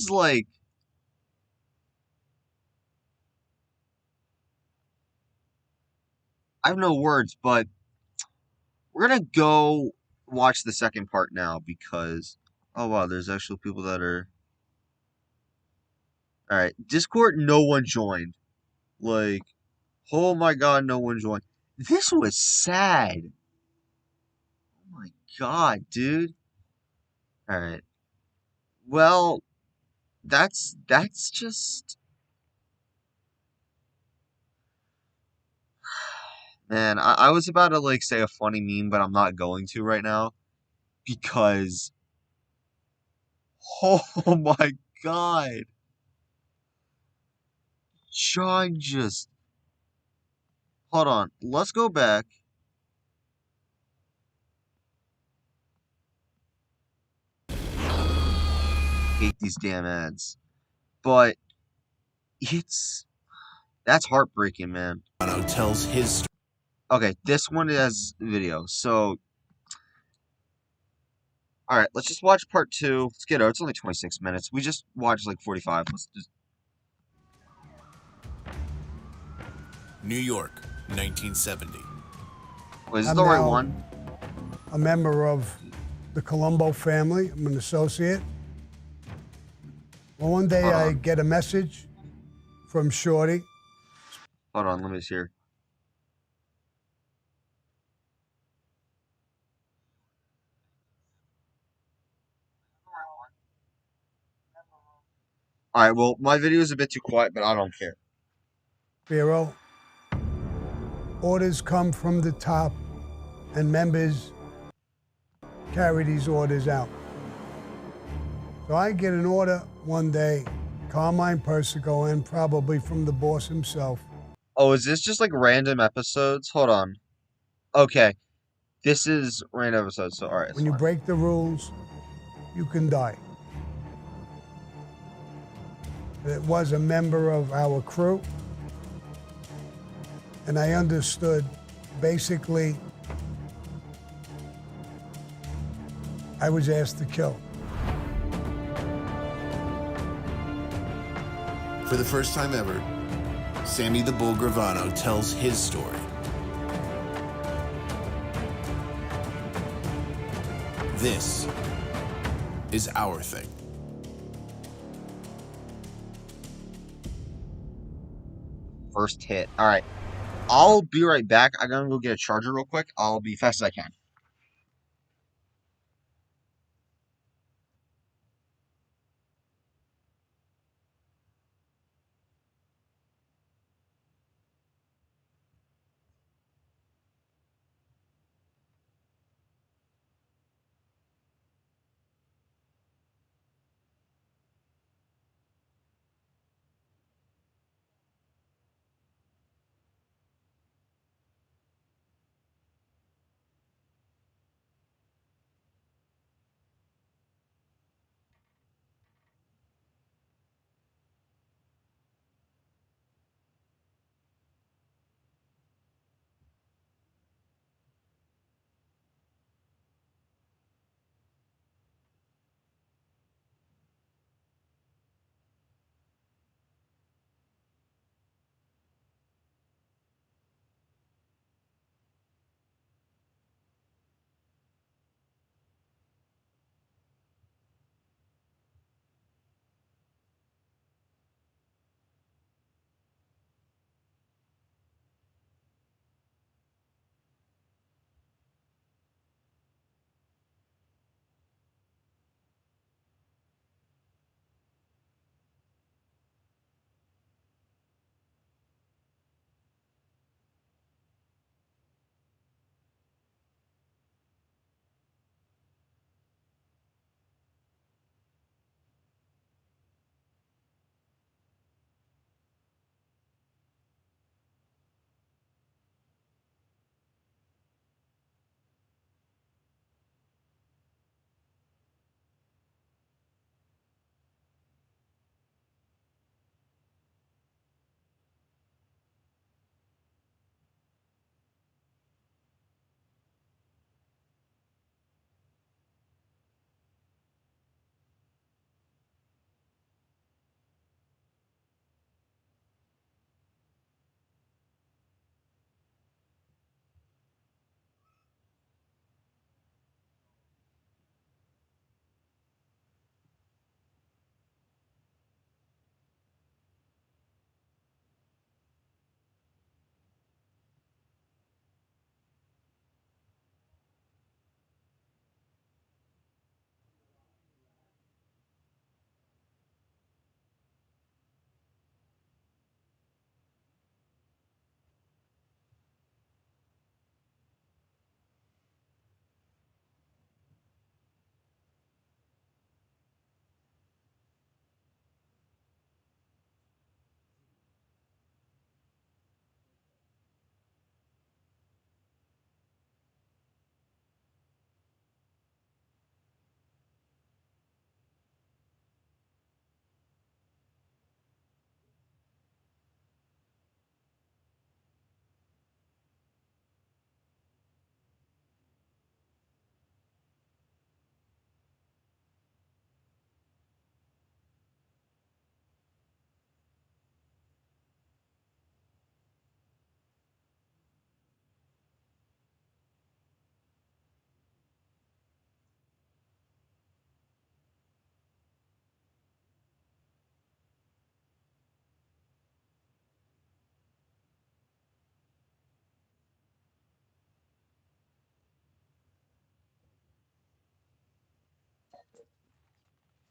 like... I have no words, but we're gonna go watch the second part now because... Oh, wow, there's actual people that are... Alright, Discord, no one joined. Like, oh my god, no one joined. This was sad. Oh my god, dude. Alright. Well, that's just... Man, I was about to, like, say a funny meme, but I'm not going to right now. Because... Oh my god. John just... Hold on. Let's go back. Hate these damn ads. But... That's heartbreaking, man. Tells his... Okay, this one has video, so... Alright, let's just watch part 2. Let's get out. It's only 26 minutes. We just watched like 45. Let's just... New York, 1970. Wait, is this the right one? A member of the Colombo family. I'm an associate. Well, one day I get a message from Shorty. Hold on, let me see here. Alright, well, my video is a bit too quiet, but I don't care. Bureau. Orders come from the top, and members carry these orders out. So I get an order one day, Carmine Persico, and probably from the boss himself. Oh, is this just like random episodes? Hold on. Okay. This is random episode, so all right. When you break the rules, you can die. It was a member of our crew, and I understood basically I was asked to kill. For the first time ever, Sammy the Bull Gravano tells his story. This is Our Thing. First hit. All right. I'll be right back. I'm going to go get a charger real quick. I'll be fast as I can.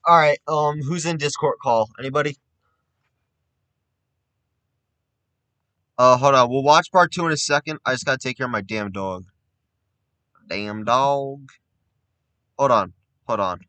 All right. Who's in Discord call? Anybody? Hold on. We'll watch part 2 in a second. I just gotta take care of my damn dog. Damn dog. Hold on. Hold on.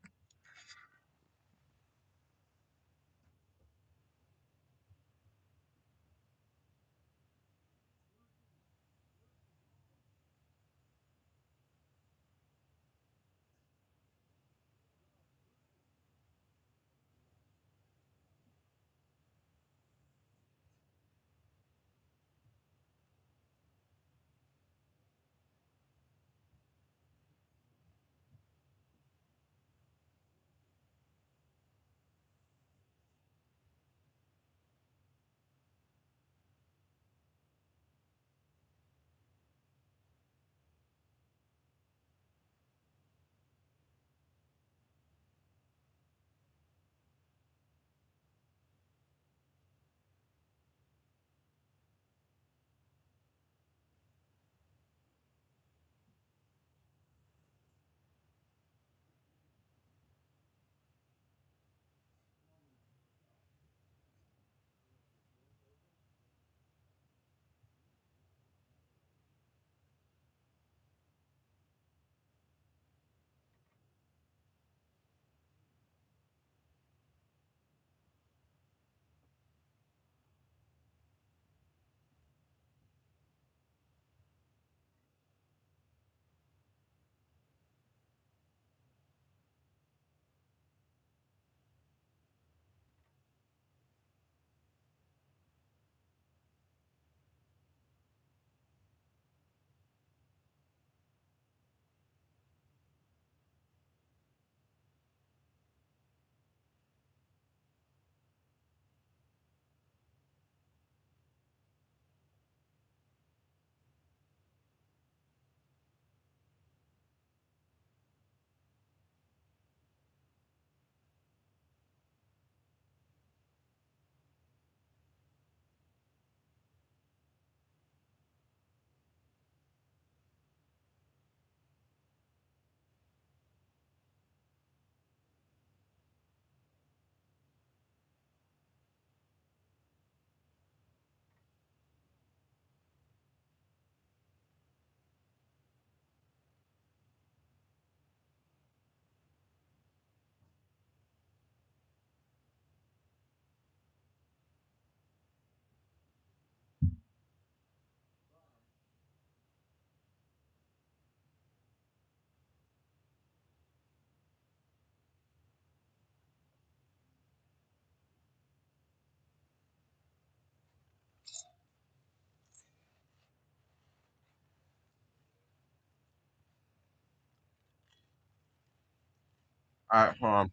All right, hold on.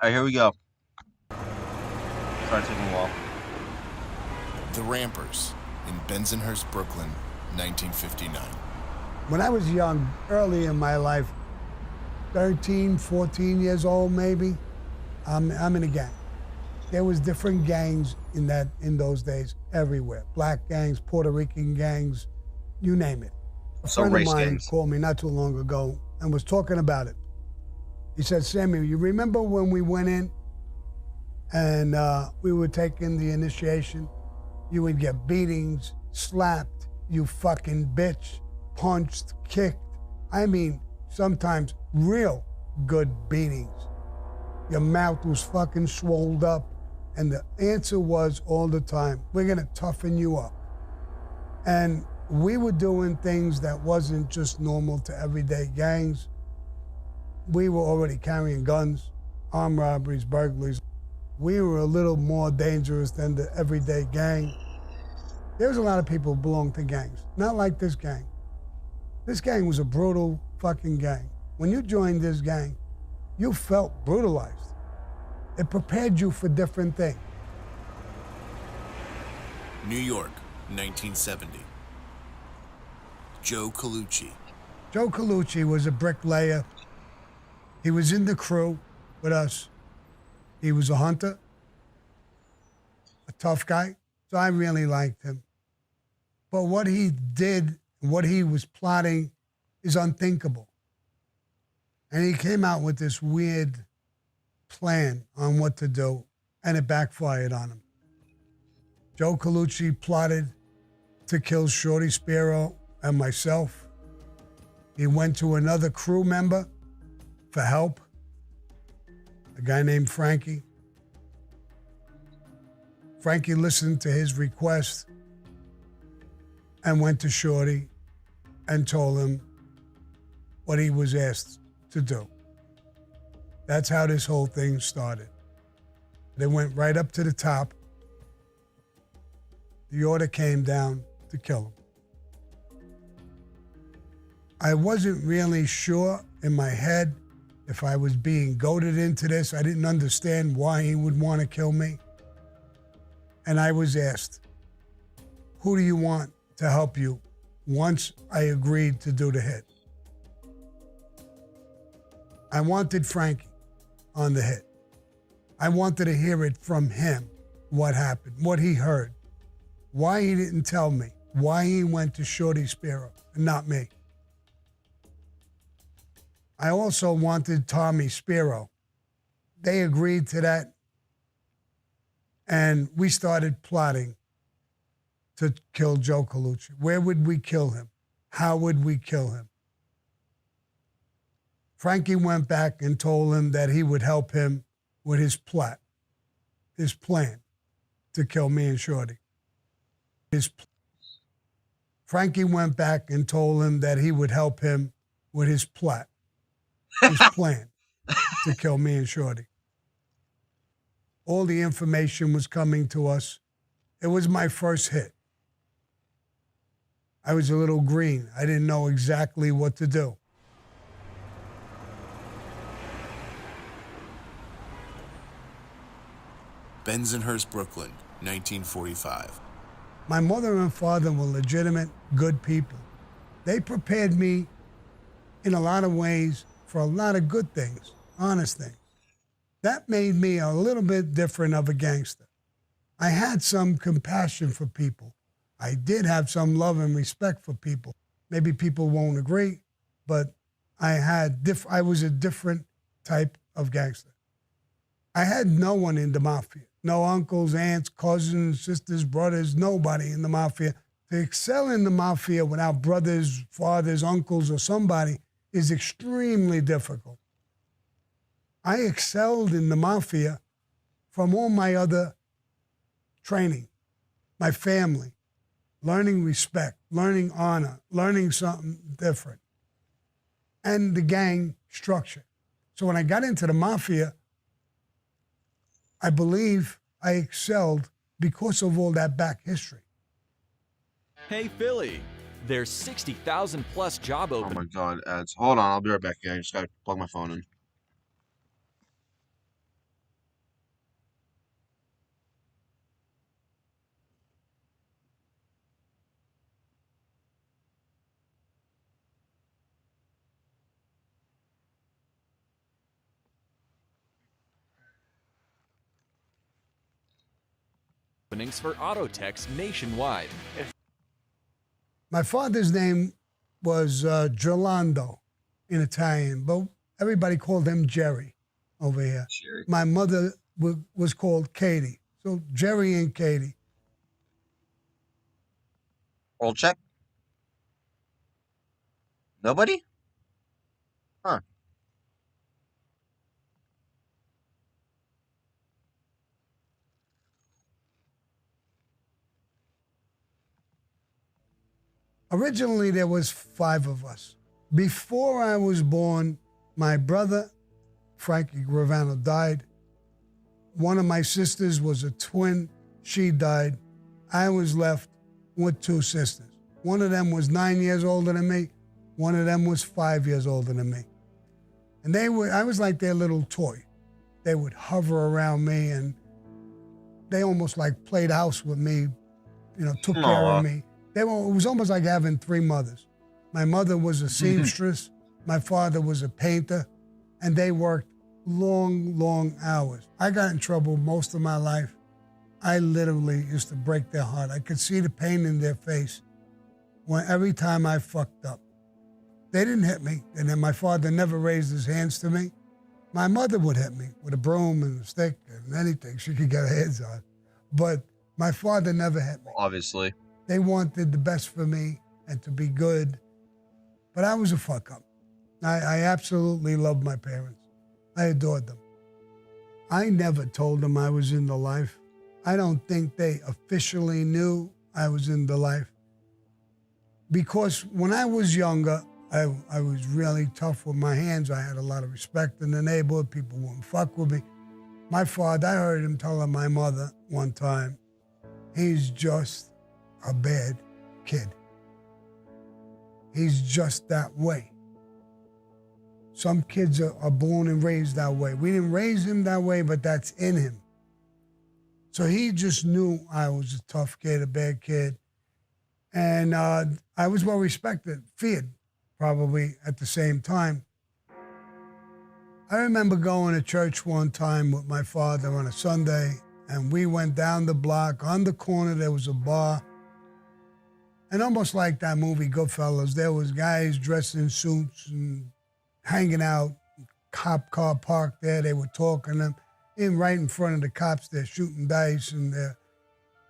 All right, here we go. Sorry, taking a while. The Rampers in Bensonhurst, Brooklyn, 1959. When I was young, early in my life, 13, 14 years old maybe, I'm in a gang. There was different gangs in those days everywhere. Black gangs, Puerto Rican gangs, you name it. A friend of mine called me not too long ago and was talking about it. He said, Samuel, you remember when we went in and we were taking the initiation? You would get beatings, slapped, you fucking bitch, punched, kicked. I mean, sometimes real good beatings. Your mouth was fucking swolled up. And the answer was all the time, we're gonna toughen you up. And we were doing things that wasn't just normal to everyday gangs. We were already carrying guns, armed robberies, burglaries. We were a little more dangerous than the everyday gang. There's a lot of people who belong to gangs, not like this gang. This gang was a brutal fucking gang. When you joined this gang, you felt brutalized. It prepared you for different things. New York, 1970. Joe Colucci. Joe Colucci was a bricklayer. He was in the crew with us. He was a hunter, a tough guy, so I really liked him. But what he did, what he was plotting is unthinkable. And he came out with this weird plan on what to do, and it backfired on him. Joe Colucci plotted to kill Shorty Spiro and myself. He went to another crew member for help, a guy named Frankie. Frankie listened to his request and went to Shorty and told him what he was asked to do. That's how this whole thing started. They went right up to the top. The order came down to kill him. I wasn't really sure in my head if I was being goaded into this. I didn't understand why he would want to kill me. And I was asked, who do you want to help you once I agreed to do the hit? I wanted Frankie on the hit. I wanted to hear it from him, what happened, what he heard, why he didn't tell me, why he went to Shorty Spiro and not me. I also wanted Tommy Spiro. They agreed to that, and we started plotting to kill Joe Colucci. Where would we kill him? How would we kill him? Frankie went back and told him that he would help him with his plot, his plan to kill me and Shorty. Frankie went back and told him that he would help him with his plot, his plan to kill me and Shorty. All the information was coming to us. It was my first hit. I was a little green. I didn't know exactly what to do. Bensonhurst, Brooklyn, 1945. My mother and father were legitimate, good people. They prepared me in a lot of ways for a lot of good things, honest things. That made me a little bit different of a gangster. I had some compassion for people. I did have some love and respect for people. Maybe people won't agree, but I was a different type of gangster. I had no one in the mafia. No uncles, aunts, cousins, sisters, brothers, nobody in the mafia. To excel in the mafia without brothers, fathers, uncles, or somebody is extremely difficult. I excelled in the mafia from all my other training, my family, learning respect, learning honor, learning something different, and the gang structure. So when I got into the mafia, I believe I excelled because of all that back history. Hey, Philly. There's 60,000 plus job Oh openings. my god, ads. Hold on, I'll be right back. I just gotta plug my phone in. For auto techs nationwide. My father's name was Gerlando in Italian, but everybody called him Jerry over here. Jerry. My mother was called Katie. So Jerry and Katie. Old check? Nobody? Huh. Originally, there was 5 of us. Before I was born, my brother, Frankie Gravano, died. One of my sisters was a twin. She died. I was left with 2 sisters. One of them was 9 years older than me. One of them was 5 years older than me. And I was like their little toy. They would hover around me and they almost like played house with me, took care of me. It was almost like having 3 mothers. My mother was a seamstress. My father was a painter. And they worked long, long hours. I got in trouble most of my life. I literally used to break their heart. I could see the pain in their face every time I fucked up. They didn't hit me. And then my father never raised his hands to me. My mother would hit me with a broom and a stick and anything she could get her hands on. But my father never hit me. Obviously. They wanted the best for me and to be good. But I was a fuck up. I absolutely loved my parents. I adored them. I never told them I was in the life. I don't think they officially knew I was in the life. Because when I was younger, I was really tough with my hands. I had a lot of respect in the neighborhood. People wouldn't fuck with me. My father, I heard him telling my mother one time, he's just a bad kid. He's just that way. Some kids are born and raised that way. We didn't raise him that way, but that's in him. So he just knew I was a tough kid, a bad kid. And I was well respected, feared probably at the same time. I remember going to church one time with my father on a Sunday, and we went down the block. On the corner, there was a bar. And almost like that movie, Goodfellas, there was guys dressed in suits and hanging out. Cop car parked there. They were talking to them. Right in front of the cops, they're shooting dice, and they're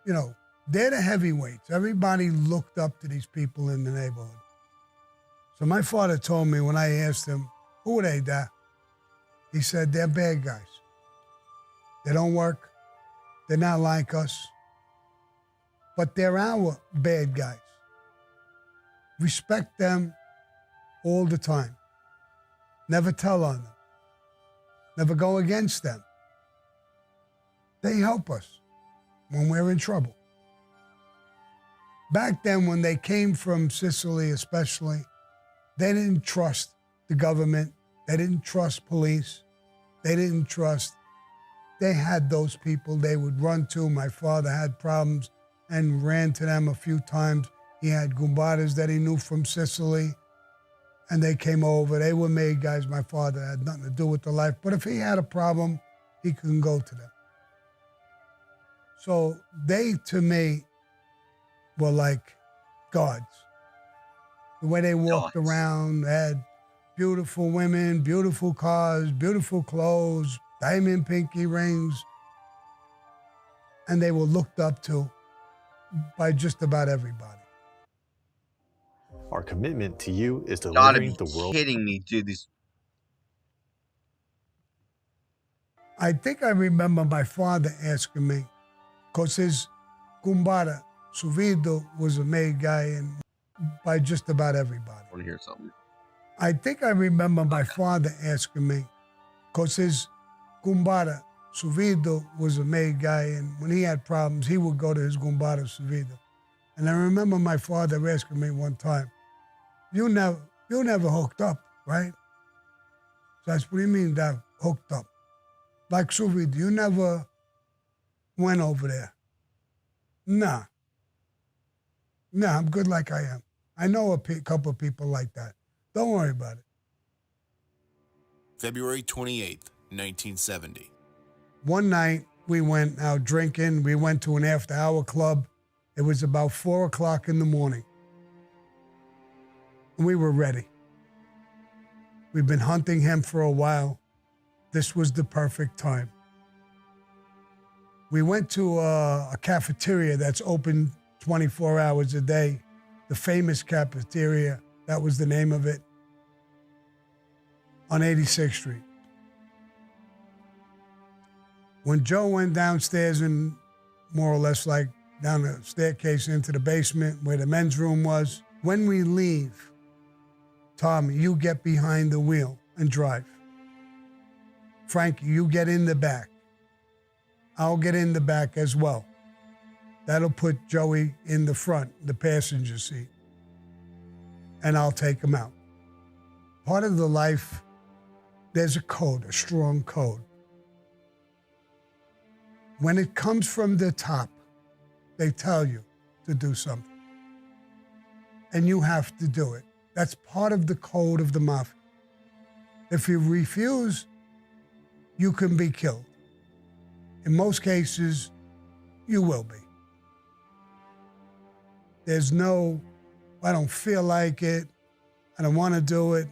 the heavyweights. Everybody looked up to these people in the neighborhood. So my father told me when I asked him, who are they, Dad? He said, they're bad guys. They don't work. They're not like us. But they're our bad guys. Respect them all the time. Never tell on them. Never go against them. They help us when we're in trouble. Back then, when they came from Sicily especially, they didn't trust the government. They didn't trust police. They didn't trust. They had those people they would run to. My father had problems and ran to them a few times. He had Gumbatas that he knew from Sicily, and they came over. They were made guys. My father had nothing to do with the life. But if he had a problem, he couldn't go to them. So they, to me, were like gods. The way they walked around, they had beautiful women, beautiful cars, beautiful clothes, diamond pinky rings. And they were looked up to by just about everybody. Our commitment to you is delivering the world. Kidding me, dude. I think I remember my father asking me, because his Gumbara, Suvido, was a made guy and by just about everybody. I want to hear something. I think I remember my father asking me, because his Gumbara, Suvido, was a made guy, and when he had problems, he would go to his Gumbara, Suvido. And I remember my father asking me one time, you never hooked up, right? So I said, what do you mean that hooked up? Like, Suvi, you never went over there? Nah, I'm good like I am. I know a couple of people like that. Don't worry about it. February 28th, 1970. One night, we went out drinking. We went to an after-hour club. It was about 4 o'clock in the morning. We were ready. We've been hunting him for a while. This was the perfect time. We went to a cafeteria that's open 24 hours a day, the famous cafeteria, that was the name of it, on 86th Street. When Joe went downstairs and more or less like down the staircase into the basement where the men's room was, when we leave, Tommy, you get behind the wheel and drive. Frankie, you get in the back. I'll get in the back as well. That'll put Joey in the front, the passenger seat. And I'll take him out. Part of the life, there's a code, a strong code. When it comes from the top, they tell you to do something. And you have to do it. That's part of the code of the mafia. If you refuse, you can be killed. In most cases, you will be. There's no, I don't feel like it, I don't want to do it.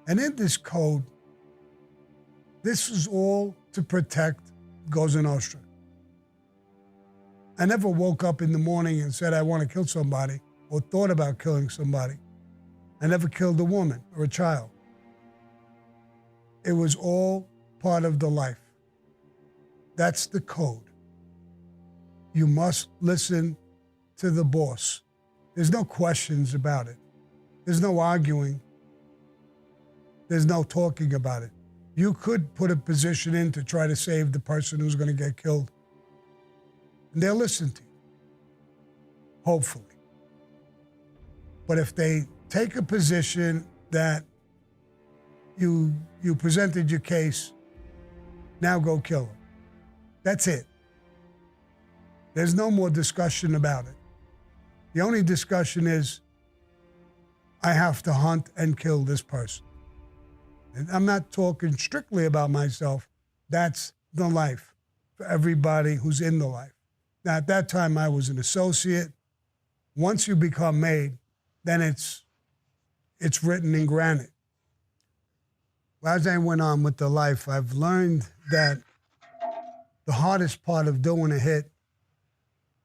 And in this code, this is all to protect Cosa Nostra. I never woke up in the morning and said I want to kill somebody or thought about killing somebody. I never killed a woman or a child. It was all part of the life. That's the code. You must listen to the boss. There's no questions about it. There's no arguing. There's no talking about it. You could put a position in to try to save the person who's going to get killed. And they'll listen to you. Hopefully. But if they take a position that you presented your case, now go kill them. That's it. There's no more discussion about it. The only discussion is, I have to hunt and kill this person. And I'm not talking strictly about myself. That's the life for everybody who's in the life. Now, at that time, I was an associate. Once you become made, then it's written in granite. As I went on with the life, I've learned that the hardest part of doing a hit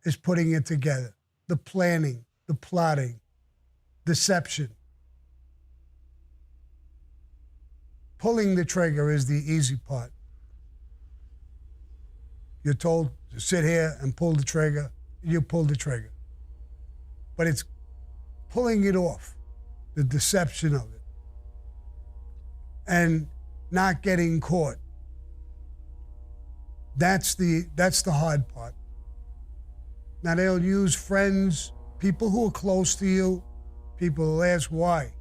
is putting it together. The planning, the plotting, deception. Pulling the trigger is the easy part. You're told to sit here and pull the trigger, you pull the trigger. But it's pulling it off, the deception of it, and not getting caught. That's the hard part. Now, they'll use friends, people who are close to you. People will ask why.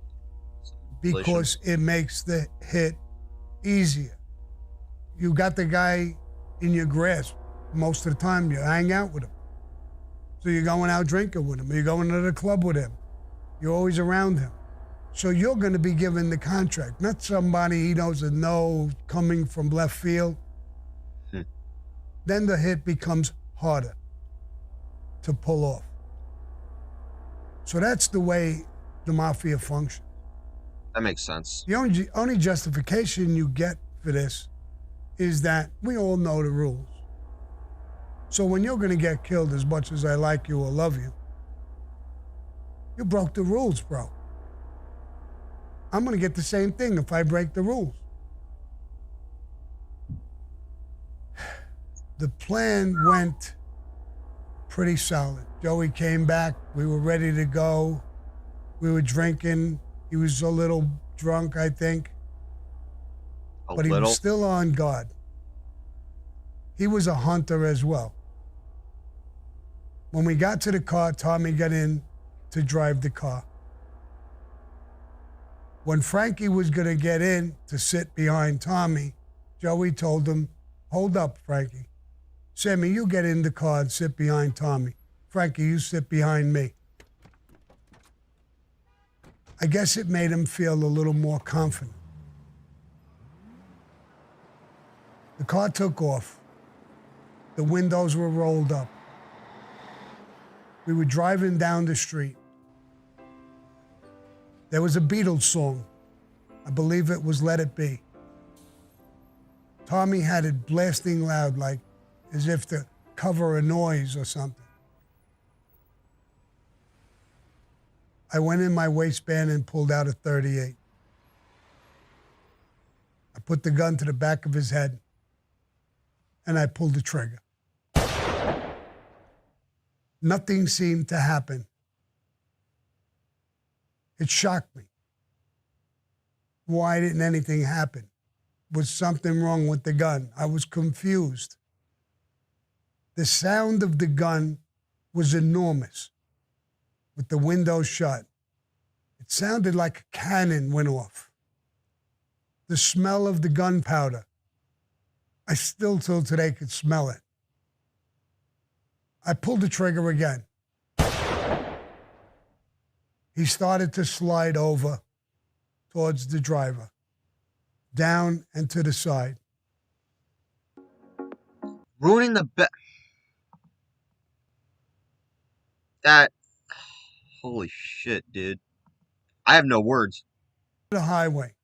Because it makes the hit easier. You got the guy in your grasp most of the time. You hang out with him. So you're going out drinking with him. You're going to the club with him. You're always around him. So you're going to be given the contract, not somebody he doesn't know coming from left field. Then the hit becomes harder to pull off. So that's the way the mafia functions. That makes sense. The only justification you get for this is that we all know the rules. So when you're going to get killed, as much as I like you or love you, you broke the rules, bro. I'm going to get the same thing if I break the rules. The plan went pretty solid. Joey came back. We were ready to go. We were drinking. He was a little drunk, I think. But he was still on guard. He was a hunter as well. When we got to the car, Tommy got in to drive the car. When Frankie was going to get in to sit behind Tommy, Joey told him, hold up, Frankie. Sammy, you get in the car and sit behind Tommy. Frankie, you sit behind me. I guess it made him feel a little more confident. The car took off. The windows were rolled up. We were driving down the street. There was a Beatles song. I believe it was Let It Be. Tommy had it blasting loud, like as if to cover a noise or something. I went in my waistband and pulled out a .38. I put the gun to the back of his head, and I pulled the trigger. Nothing seemed to happen. It shocked me. Why didn't anything happen? Was something wrong with the gun? I was confused. The sound of the gun was enormous, with the window shut. It sounded like a cannon went off. The smell of the gunpowder, I still till today could smell it. I pulled the trigger again. He started to slide over towards the driver, down and to the side. Ruining the that, holy shit, dude. I have no words. The highway.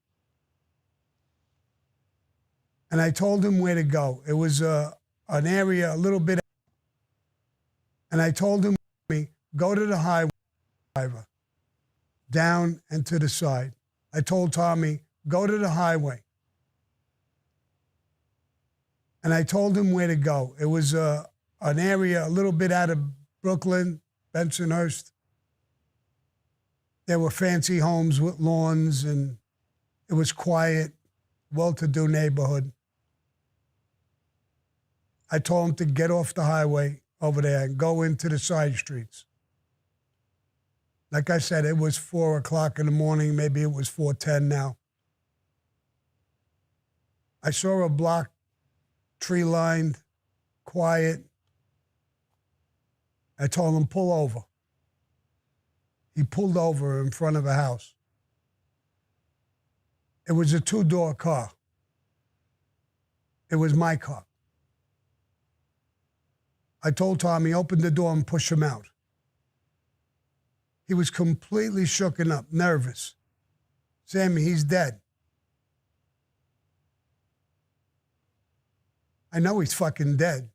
And I told him where to go. It was an area a little bit. And I told him, go to the highway, driver, down and to the side. I told Tommy, go to the highway. And I told him where to go. It was an area a little bit out of Brooklyn, Bensonhurst. There were fancy homes with lawns, and it was quiet, well-to-do neighborhood. I told him to get off the highway over there and go into the side streets. Like I said, it was 4 o'clock in the morning. Maybe it was 4:10 now. I saw a block, tree-lined, quiet. I told him, pull over. He pulled over in front of a house. It was a 2-door car. It was my car. I told Tommy, open the door and push him out. He was completely shooken up, nervous. Sammy, he's dead. I know he's fucking dead.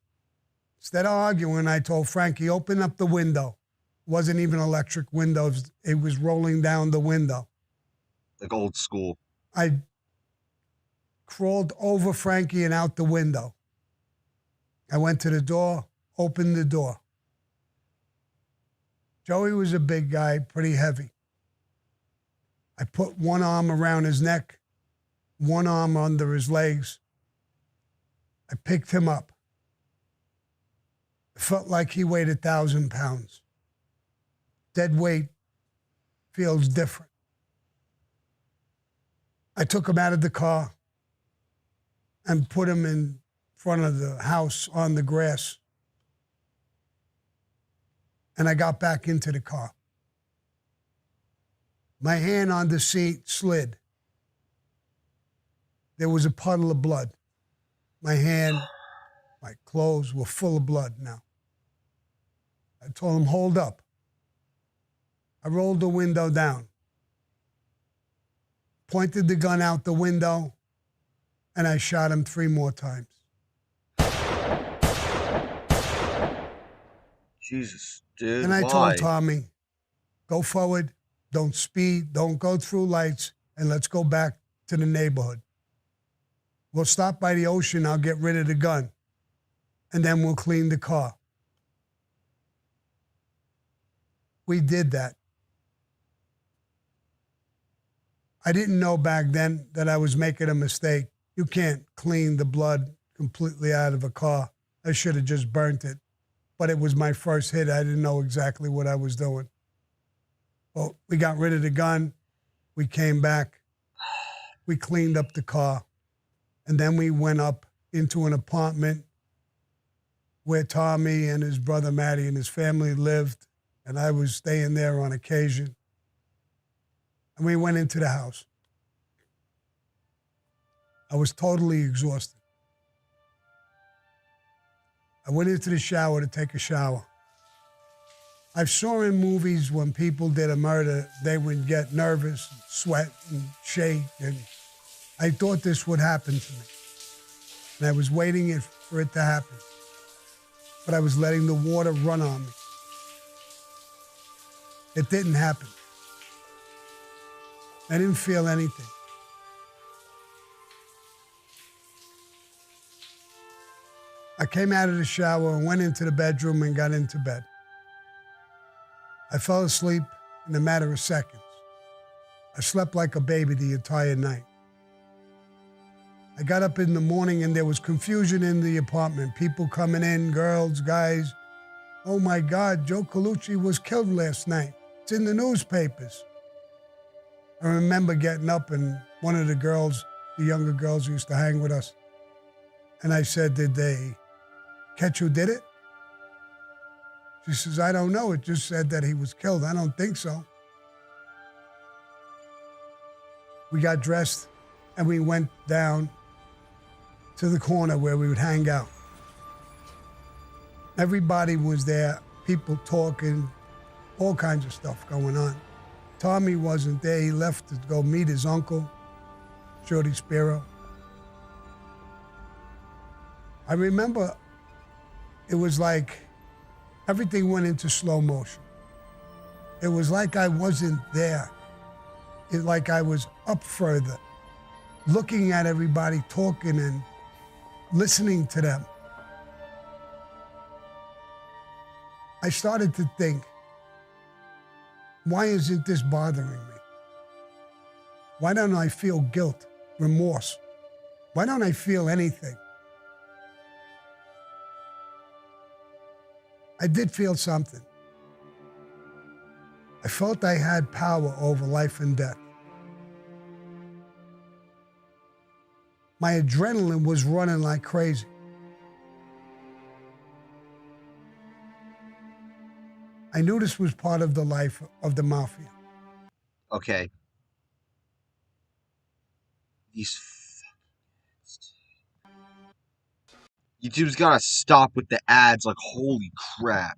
Instead of arguing, I told Frankie, open up the window. It wasn't even electric windows. It was rolling down the window. Like old school. I crawled over Frankie and out the window. I went to the door, opened the door. Joey was a big guy, pretty heavy. I put one arm around his neck, one arm under his legs. I picked him up. It felt like he weighed 1,000 pounds. Dead weight feels different. I took him out of the car and put him in front of the house on the grass. And I got back into the car. My hand on the seat slid. There was a puddle of blood. My hand, my clothes were full of blood now. I told him, hold up. I rolled the window down, pointed the gun out the window, and I shot him 3 more times. Jesus, dude. And I why? told Tommy, go forward, don't speed, don't go through lights, and let's go back to the neighborhood. We'll stop by the ocean, I'll get rid of the gun, and then we'll clean the car. We did that. I didn't know back then that I was making a mistake. You can't clean the blood completely out of a car. I should have just burnt it. but it was my first hit. I didn't know exactly what I was doing. Well, we got rid of the gun. We came back. We cleaned up the car. And then we went up into an apartment where Tommy and his brother Matty and his family lived. And I was staying there on occasion. And we went into the house. I was totally exhausted. I went into the shower to take a shower. I saw in movies when people did a murder, they would get nervous, and sweat, and shake, and I thought this would happen to me. And I was waiting for it to happen. But I was letting the water run on me. It didn't happen. I didn't feel anything. I came out of the shower and went into the bedroom and got into bed. I fell asleep in a matter of seconds. I slept like a baby the entire night. I got up in the morning and there was confusion in the apartment. People coming in, girls, guys. Oh my God, Joe Colucci was killed last night. It's in the newspapers. I remember getting up and one of the girls, the younger girls who used to hang with us, and I said, did they catch who did it? She says, I don't know. It just said that he was killed. I don't think so. We got dressed and we went down to the corner where we would hang out. Everybody was there, people talking, all kinds of stuff going on. Tommy wasn't there. He left to go meet his uncle, Shorty Spiro. I remember it was like everything went into slow motion. It was like I wasn't there. It like I was up further, looking at everybody, talking and listening to them. I started to think, why isn't this bothering me? Why don't I feel guilt, remorse? Why don't I feel anything? I did feel something. I felt I had power over life and death. My adrenaline was running like crazy. I knew this was part of the life of the mafia. Okay. YouTube's gotta stop with the ads, like, holy crap.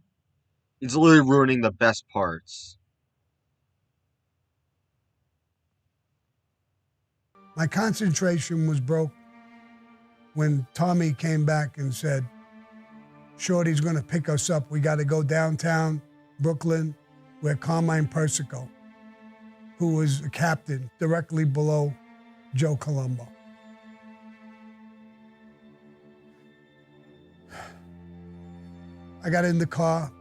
It's literally ruining the best parts. My concentration was broke when Tommy came back and said, Shorty's gonna pick us up. We gotta go downtown Brooklyn, where Carmine Persico, who was a captain directly below Joe Colombo. I got in the car.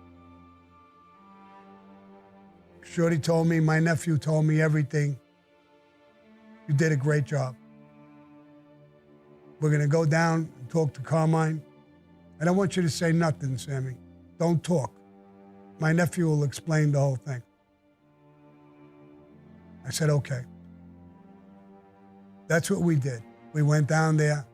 Shorty told me, my nephew told me everything. You did a great job. We're gonna go down and talk to Carmine. I don't want you to say nothing, Sammy. Don't talk. My nephew will explain the whole thing. I said, okay. That's what we did. We went down there.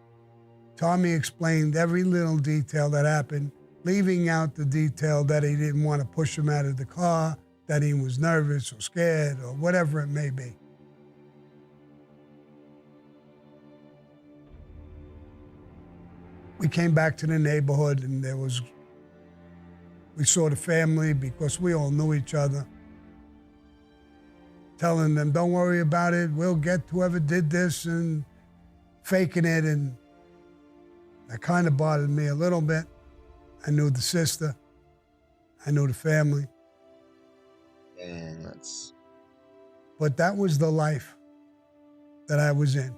Tommy explained every little detail that happened, leaving out the detail that he didn't want to push him out of the car, that he was nervous or scared or whatever it may be. We came back to the neighborhood and we saw the family because we all knew each other. Telling them, don't worry about it, we'll get whoever did this, and faking it, and that kind of bothered me a little bit. I knew the sister, I knew the family. And that's... But that was the life that I was in.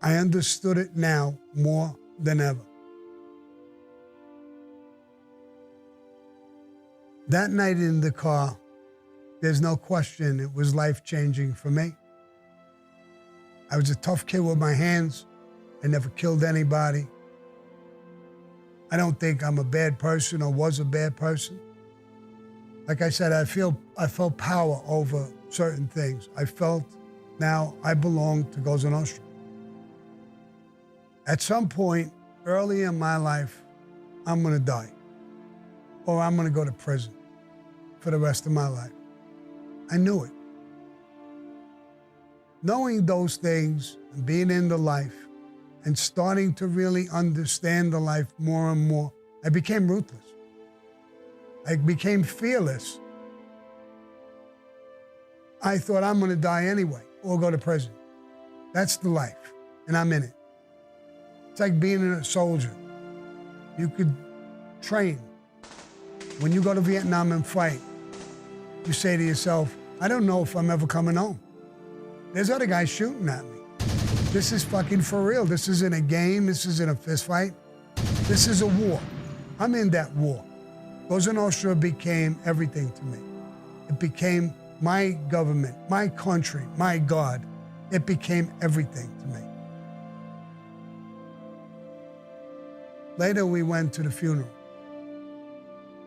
I understood it now more than ever. That night in the car, there's no question it was life-changing for me. I was a tough kid with my hands. I never killed anybody. I don't think I'm a bad person or was a bad person. Like I said, I felt power over certain things. I felt now I belong to Cosa Nostra. At some point early in my life, I'm going to die, or I'm going to go to prison for the rest of my life. I knew it. Knowing those things, and being in the life, and starting to really understand the life more and more, I became ruthless. I became fearless. I thought I'm going to die anyway or go to prison. That's the life, and I'm in it. It's like being a soldier. You could train. When you go to Vietnam and fight, you say to yourself, I don't know if I'm ever coming home. There's other guys shooting at me. This is fucking for real. This isn't a game. This isn't a fist fight. This is a war. I'm in that war. Cosa Nostra became everything to me. It became my government, my country, my God. It became everything to me. Later, we went to the funeral.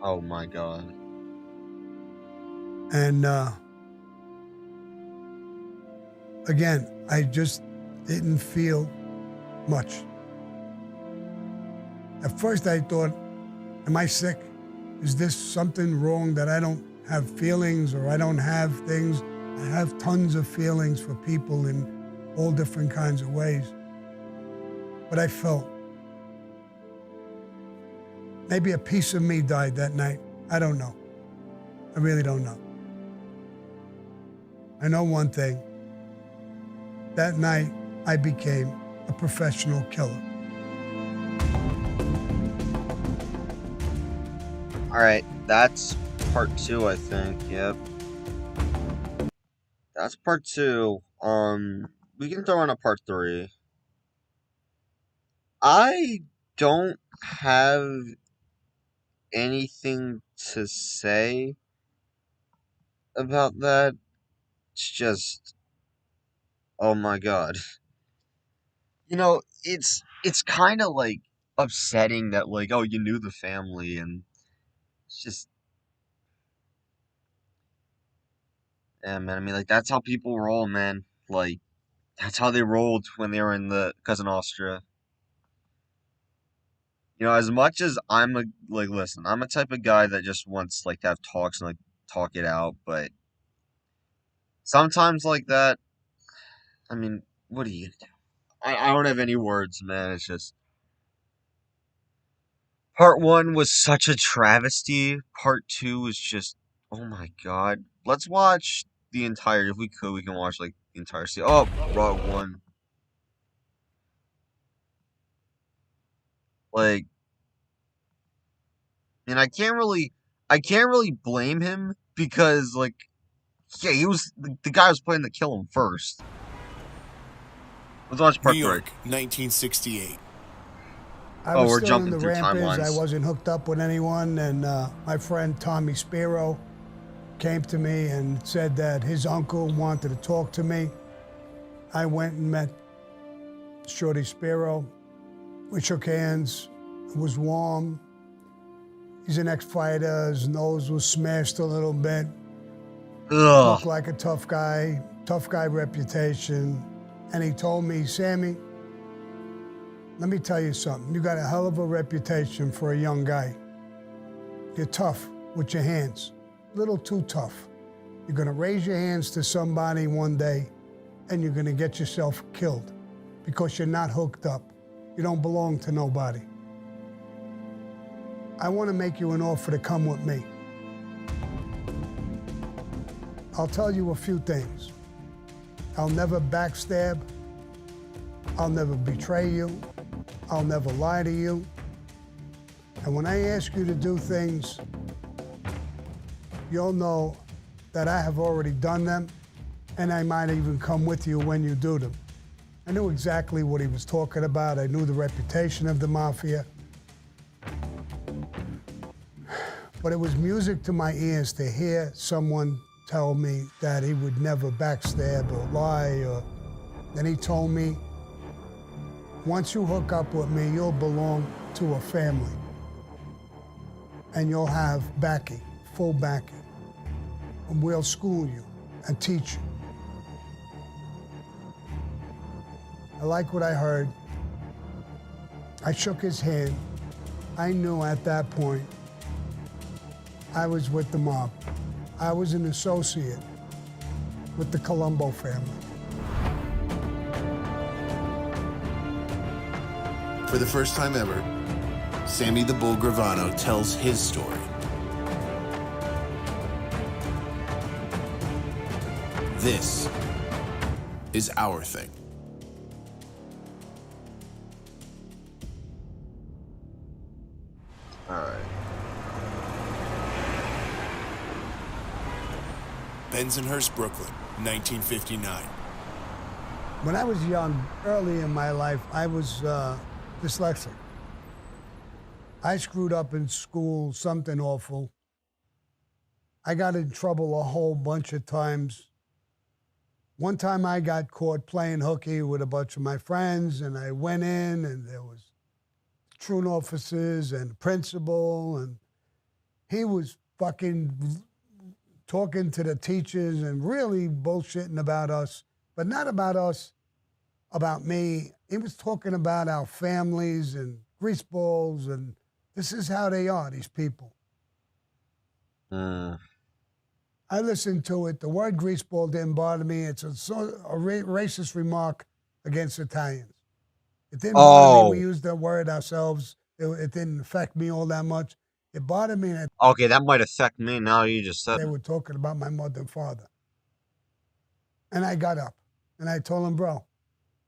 Oh my God. And again, I just didn't feel much. At first I thought, am I sick? Is this something wrong that I don't have feelings or I don't have things? I have tons of feelings for people in all different kinds of ways. But I felt maybe a piece of me died that night. I don't know. I really don't know. I know one thing. That night, I became a professional killer. All right, that's part 2, I think. Yep. That's part 2. We can throw in a part 3. I don't have anything to say about that. It's just, oh my God. You know, it's kind of like upsetting that, like, oh, you knew the family, and it's just, yeah, man. I mean, like, that's how people roll, man. Like, that's how they rolled when they were in the Cosa Nostra. You know, as much as I'm listen, I'm a type of guy that just wants, like, to have talks and, like, talk it out, but sometimes like that, I mean, what are you gonna do? I don't have any words, man. It's just, part 1 was such a travesty. Part 2 was just, oh my God. Let's watch the entire, if we could, we can watch, like, the entire series. Oh, Rogue One. Like, and I can't really blame him because, like, yeah, he was, the guy was planning to kill him first. Let's watch part 3. New York, 1968. I was still in the rampage. I wasn't hooked up with anyone, and my friend Tommy Spiro came to me and said that his uncle wanted to talk to me. I went and met Shorty Spiro. We shook hands. It was warm. He's an ex-fighter. His nose was smashed a little bit. Ugh. Looked like a tough guy reputation. And he told me, Sammy, let me tell you something. You got a hell of a reputation for a young guy. You're tough with your hands, a little too tough. You're gonna raise your hands to somebody one day and you're gonna get yourself killed because you're not hooked up. You don't belong to nobody. I wanna make you an offer to come with me. I'll tell you a few things. I'll never backstab. I'll never betray you. I'll never lie to you. And when I ask you to do things, you'll know that I have already done them, and I might even come with you when you do them. I knew exactly what he was talking about. I knew the reputation of the mafia. But it was music to my ears to hear someone tell me that he would never backstab or lie. Then he told me, once you hook up with me, you'll belong to a family. and you'll have backing, full backing. And we'll school you and teach you. I like what I heard. I shook his hand. I knew at that point I was with the mob. I was an associate with the Colombo family. For the first time ever, Sammy the Bull Gravano tells his story. This is Our Thing. All right. Bensonhurst, Brooklyn, 1959. When I was young, early in my life, I was dyslexic. I screwed up in school, something awful. I got in trouble a whole bunch of times. One time I got caught playing hooky with a bunch of my friends, and I went in, and there was truant officers and the principal, and he was fucking talking to the teachers and really bullshitting about us, but not about us, about me. He was talking about our families and greaseballs, and this is how they are, these people. I listened to it. The word greaseball didn't bother me. It's a racist remark against Italians. It didn't bother me. We used that word ourselves. It didn't affect me all that much. It bothered me that Okay, that might affect me now you just said. they were talking about my mother and father. And I got up and I told him, bro,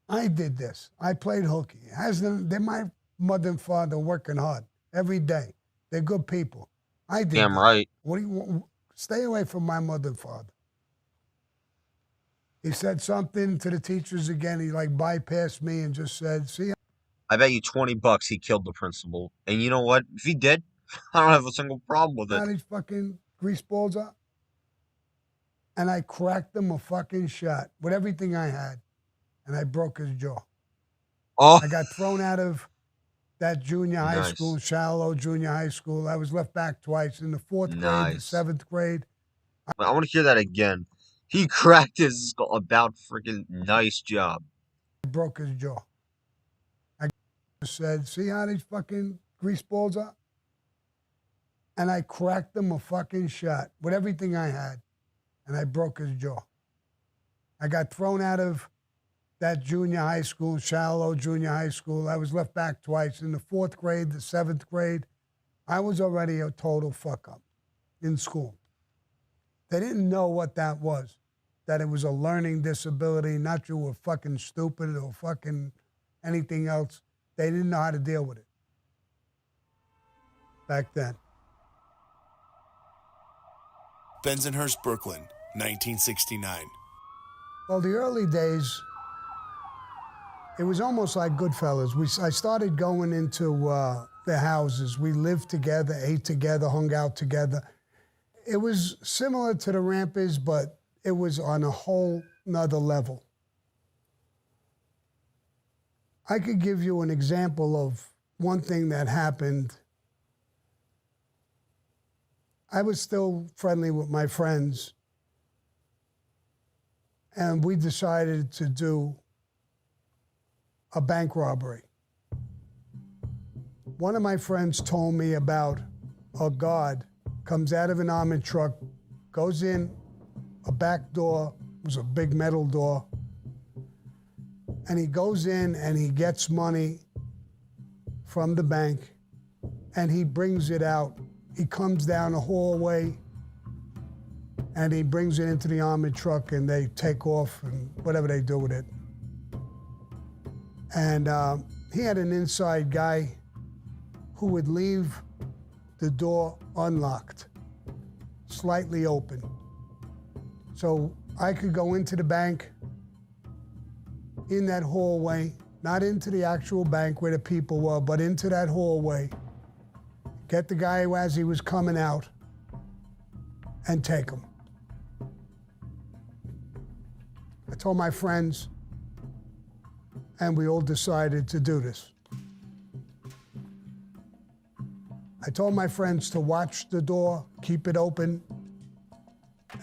I did this. I played hooky. They're my mother and father working hard every day. They're good people. I did Damn this. right. What do you want? Stay away from my mother and father. He said something to the teachers again. He like bypassed me and just said, see, I bet you $20 he killed the principal. And you know what? If he did, I don't have a single problem with how it. these fucking greaseballs are. And I cracked him a fucking shot with everything I had. And I broke his jaw. Oh. I got thrown out of that junior high school, Shallow Junior High School. I was left back twice in the 4th grade, the 7th grade. I want to hear that again. He cracked his skull. About freaking nice job. I broke his jaw. I said, see how these fucking greaseballs are? And I cracked him a fucking shot with everything I had. And I broke his jaw. I got thrown out of that junior high school, Shallow Junior High School. I was left back twice in the 4th grade, the 7th grade. I was already a total fuck up in school. They didn't know what that was, that it was a learning disability, not you were fucking stupid or fucking anything else. They didn't know how to deal with it back then. Bensonhurst, Brooklyn, 1969. Well, the early days, it was almost like Goodfellas. I started going into the houses. We lived together, ate together, hung out together. It was similar to the Rampers, but it was on a whole nother level. I could give you an example of one thing that happened. I was still friendly with my friends, and we decided to do a bank robbery. One of my friends told me about a guard comes out of an armored truck, goes in a back door, it was a big metal door, and he goes in and he gets money from the bank and he brings it out. He comes down a hallway and he brings it into the armored truck and they take off and whatever they do with it. And he had an inside guy who would leave the door unlocked, slightly open. So I could go into the bank in that hallway, not into the actual bank where the people were, but into that hallway, get the guy as he was coming out, and take him. I told my friends, and we all decided to do this. I told my friends to watch the door, keep it open,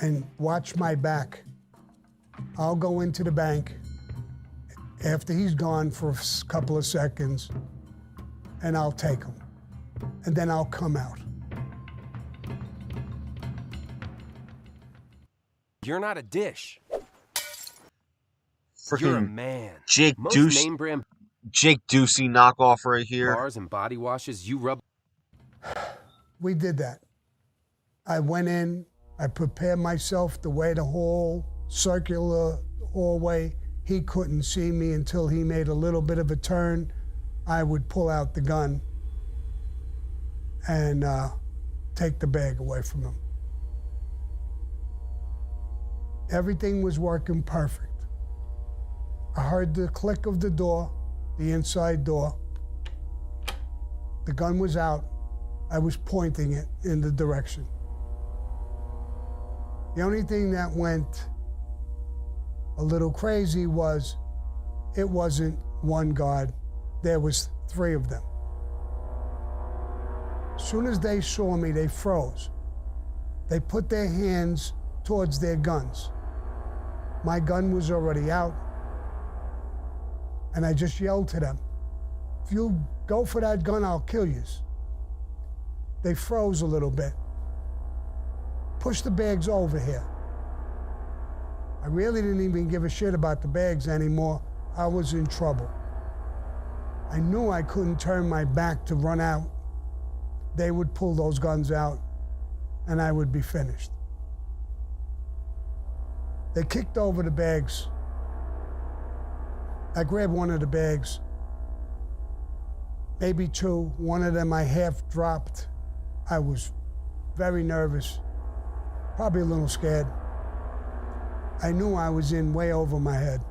and watch my back. I'll go into the bank after he's gone for a couple of seconds, and I'll take him. And then I'll come out. You're not a dish. Freaking You're a man. Jake Ducey knockoff right here. Bars and body washes, you rub. We did that. I went in, I prepared myself the way the whole circular hallway. He couldn't see me until he made a little bit of a turn. I would pull out the gun and take the bag away from him. Everything was working perfect. I heard the click of the door, the inside door. The gun was out. I was pointing it in the direction. The only thing that went a little crazy was it wasn't one guard. There was 3 of them. As soon as they saw me, they froze. They put their hands towards their guns. My gun was already out, and I just yelled to them, "If you go for that gun, I'll kill you." They froze a little bit. "Push the bags over here." I really didn't even give a shit about the bags anymore. I was in trouble. I knew I couldn't turn my back to run out. They would pull those guns out, and I would be finished. They kicked over the bags. I grabbed one of the bags, maybe 2. One of them I half dropped. I was very nervous, probably a little scared. I knew I was in way over my head.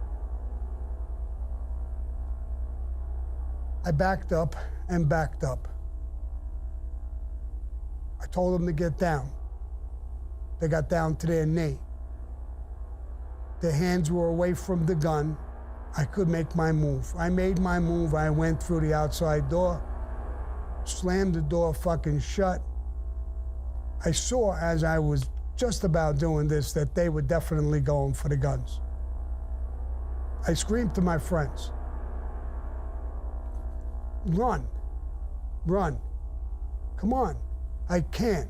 I backed up and backed up. I told them to get down. They got down to their knee. Their hands were away from the gun. I could make my move. I made my move. I went through the outside door, slammed the door fucking shut. I saw as I was just about doing this that they were definitely going for the guns. I screamed to my friends, "Run, run, come on, I can't."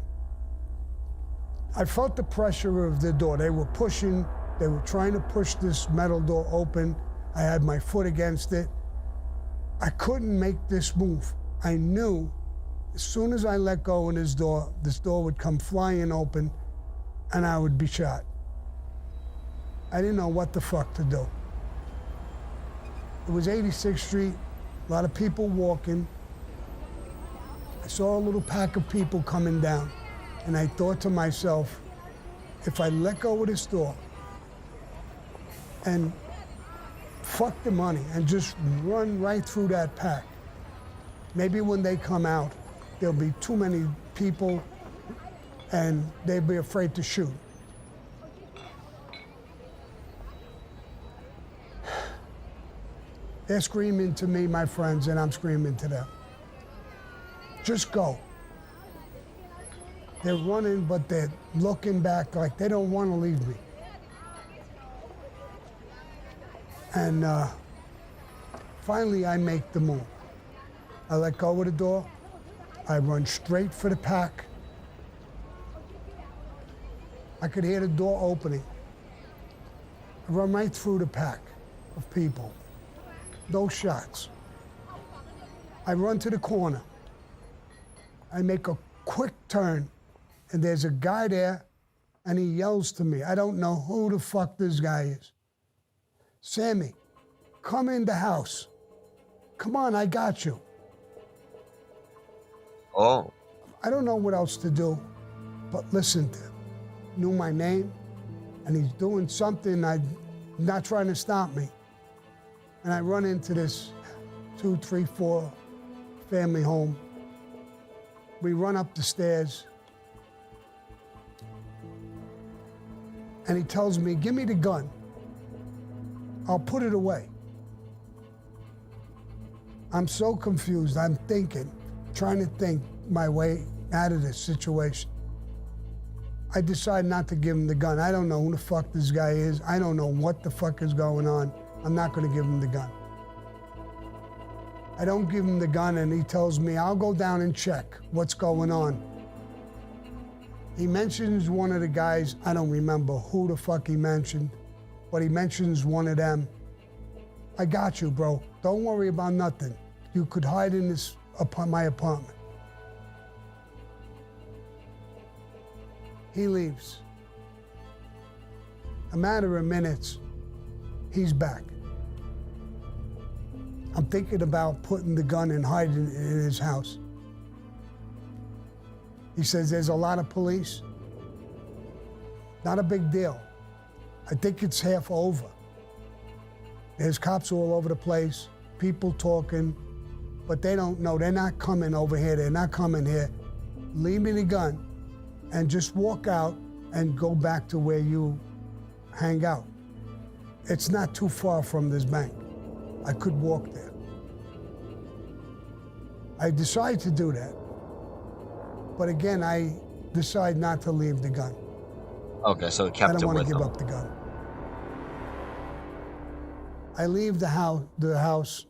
I felt the pressure of the door. They were pushing, they were trying to push this metal door open. I had my foot against it. I couldn't make this move. I knew as soon as I let go of this door would come flying open and I would be shot. I didn't know what the fuck to do. It was 86th Street, a lot of people walking. I saw a little pack of people coming down, and I thought to myself, if I let go of this door and fuck the money and just run right through that pack, maybe when they come out, there'll be too many people and they'd be afraid to shoot. They're screaming to me, my friends, and I'm screaming to them. Just go. They're running, but they're looking back like they don't want to leave me. And finally, I make the move. I let go of the door. I run straight for the pack. I could hear the door opening. I run right through the pack of people. No shots. I run to the corner. I make a quick turn, and there's a guy there, and he yells to me. I don't know who the fuck this guy is. "Sammy, come in the house. Come on, I got you." Oh. I don't know what else to do, but listen to him. Knew my name, and he's doing something, not trying to stop me. And I run into this 2, 3, 4 family home. We run up the stairs, and he tells me, "Give me the gun. I'll put it away." I'm so confused. I'm thinking, trying to think, my way out of this situation. I decided not to give him the gun. I don't know who the fuck this guy is. I don't know what the fuck is going on. I'm not going to give him the gun. I don't give him the gun, and he tells me, I'll go down and check what's going on. He mentions one of the guys. I don't remember who the fuck he mentioned, but he mentions one of them. I got you, bro. Don't worry about nothing. You could hide in my apartment. He leaves. A matter of minutes, he's back. I'm thinking about putting the gun and hiding it in his house. He says there's a lot of police. Not a big deal. I think it's half over. There's cops all over the place, people talking, but they don't know. They're not coming over here. They're not coming here. Leave me the gun and just walk out and go back to where you hang out. It's not too far from this bank. I could walk there. I decide to do that. But again, I decide not to leave the gun. Okay, so it kept I don't it want with to give him. up the gun. I leave the house,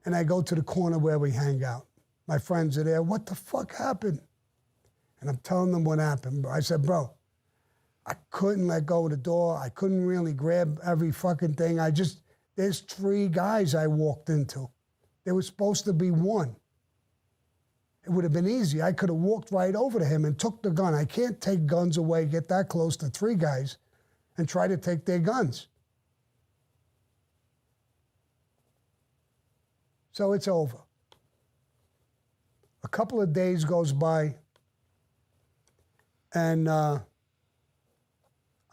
and I go to the corner where we hang out. My friends are there. What the fuck happened? And I'm telling them what happened. I said, bro, I couldn't let go of the door. I couldn't really grab every fucking thing. There's 3 guys I walked into. There was supposed to be 1. It would have been easy. I could have walked right over to him and took the gun. I can't take guns away, get that close to 3 guys, and try to take their guns. So it's over. A couple of days goes by, and I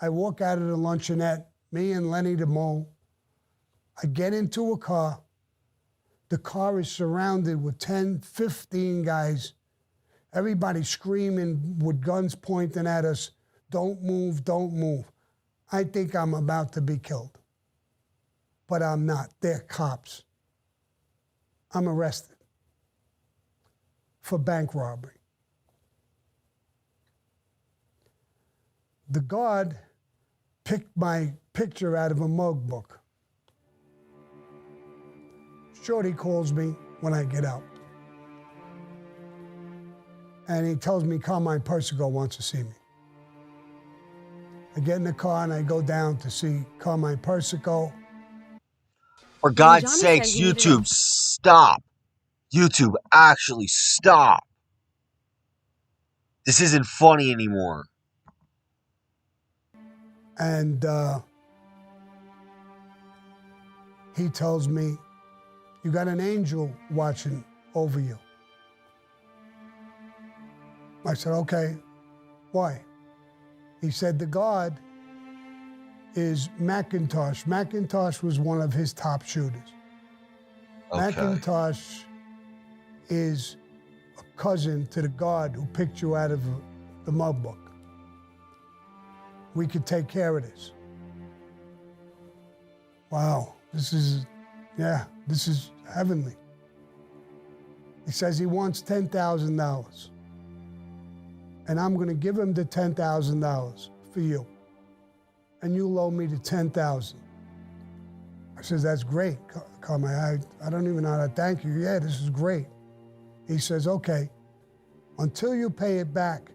walk out of the luncheonette, me and Lenny the Mole. I get into a car. The car is surrounded with 10, 15 guys. Everybody screaming with guns pointing at us. Don't move, don't move. I think I'm about to be killed. But I'm not. They're cops. I'm arrested for bank robbery. The guard picked my picture out of a mug book. Shorty calls me when I get out. And he tells me Carmine Persico wants to see me. I get in the car and I go down to see Carmine Persico. For God's sakes, YouTube, stop. YouTube, actually stop. This isn't funny anymore. And he tells me, you got an angel watching over you. I said, okay, why? He said, the God is McIntosh. McIntosh was one of his top shooters. Okay. McIntosh is a cousin to the God who picked you out of the mug book. We could take care of this. Wow, this is heavenly. He says he wants $10,000. And I'm going to give him the $10,000 for you. And you owe me the $10,000. I says, that's great, Carmine. I don't even know how to thank you. Yeah, this is great. He says, okay, until you pay it back,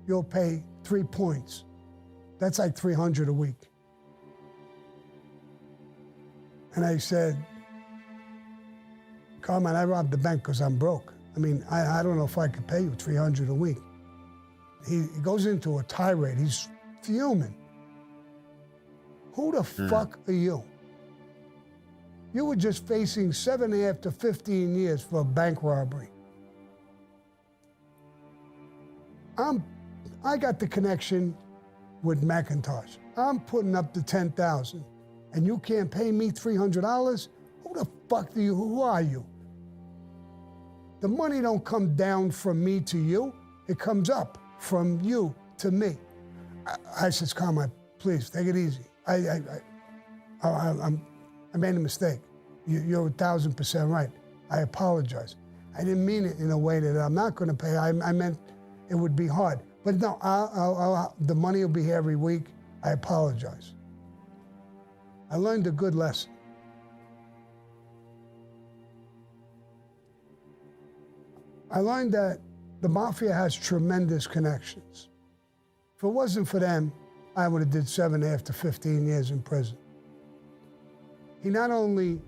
you'll pay 3 points. That's like $300 a week. And I said, Carmine, I robbed the bank because I'm broke. I mean, I don't know if I could pay you $300 a week. He goes into a tirade. He's fuming. Who the fuck are you? You were just facing 7.5 to 15 years for a bank robbery. I got the connection with McIntosh. I'm putting up the $10,000, and you can't pay me $300? Who the fuck who are you? The money don't come down from me to you. It comes up from you to me. I says, Carmine, please, take it easy. I made a mistake. You're 1,000% right. I apologize. I didn't mean it in a way that I'm not going to pay. I meant it would be hard. But no, the money will be here every week. I apologize. I learned a good lesson. I learned that the mafia has tremendous connections. If it wasn't for them, I would have did 7.5 to 15 years in prison. He not only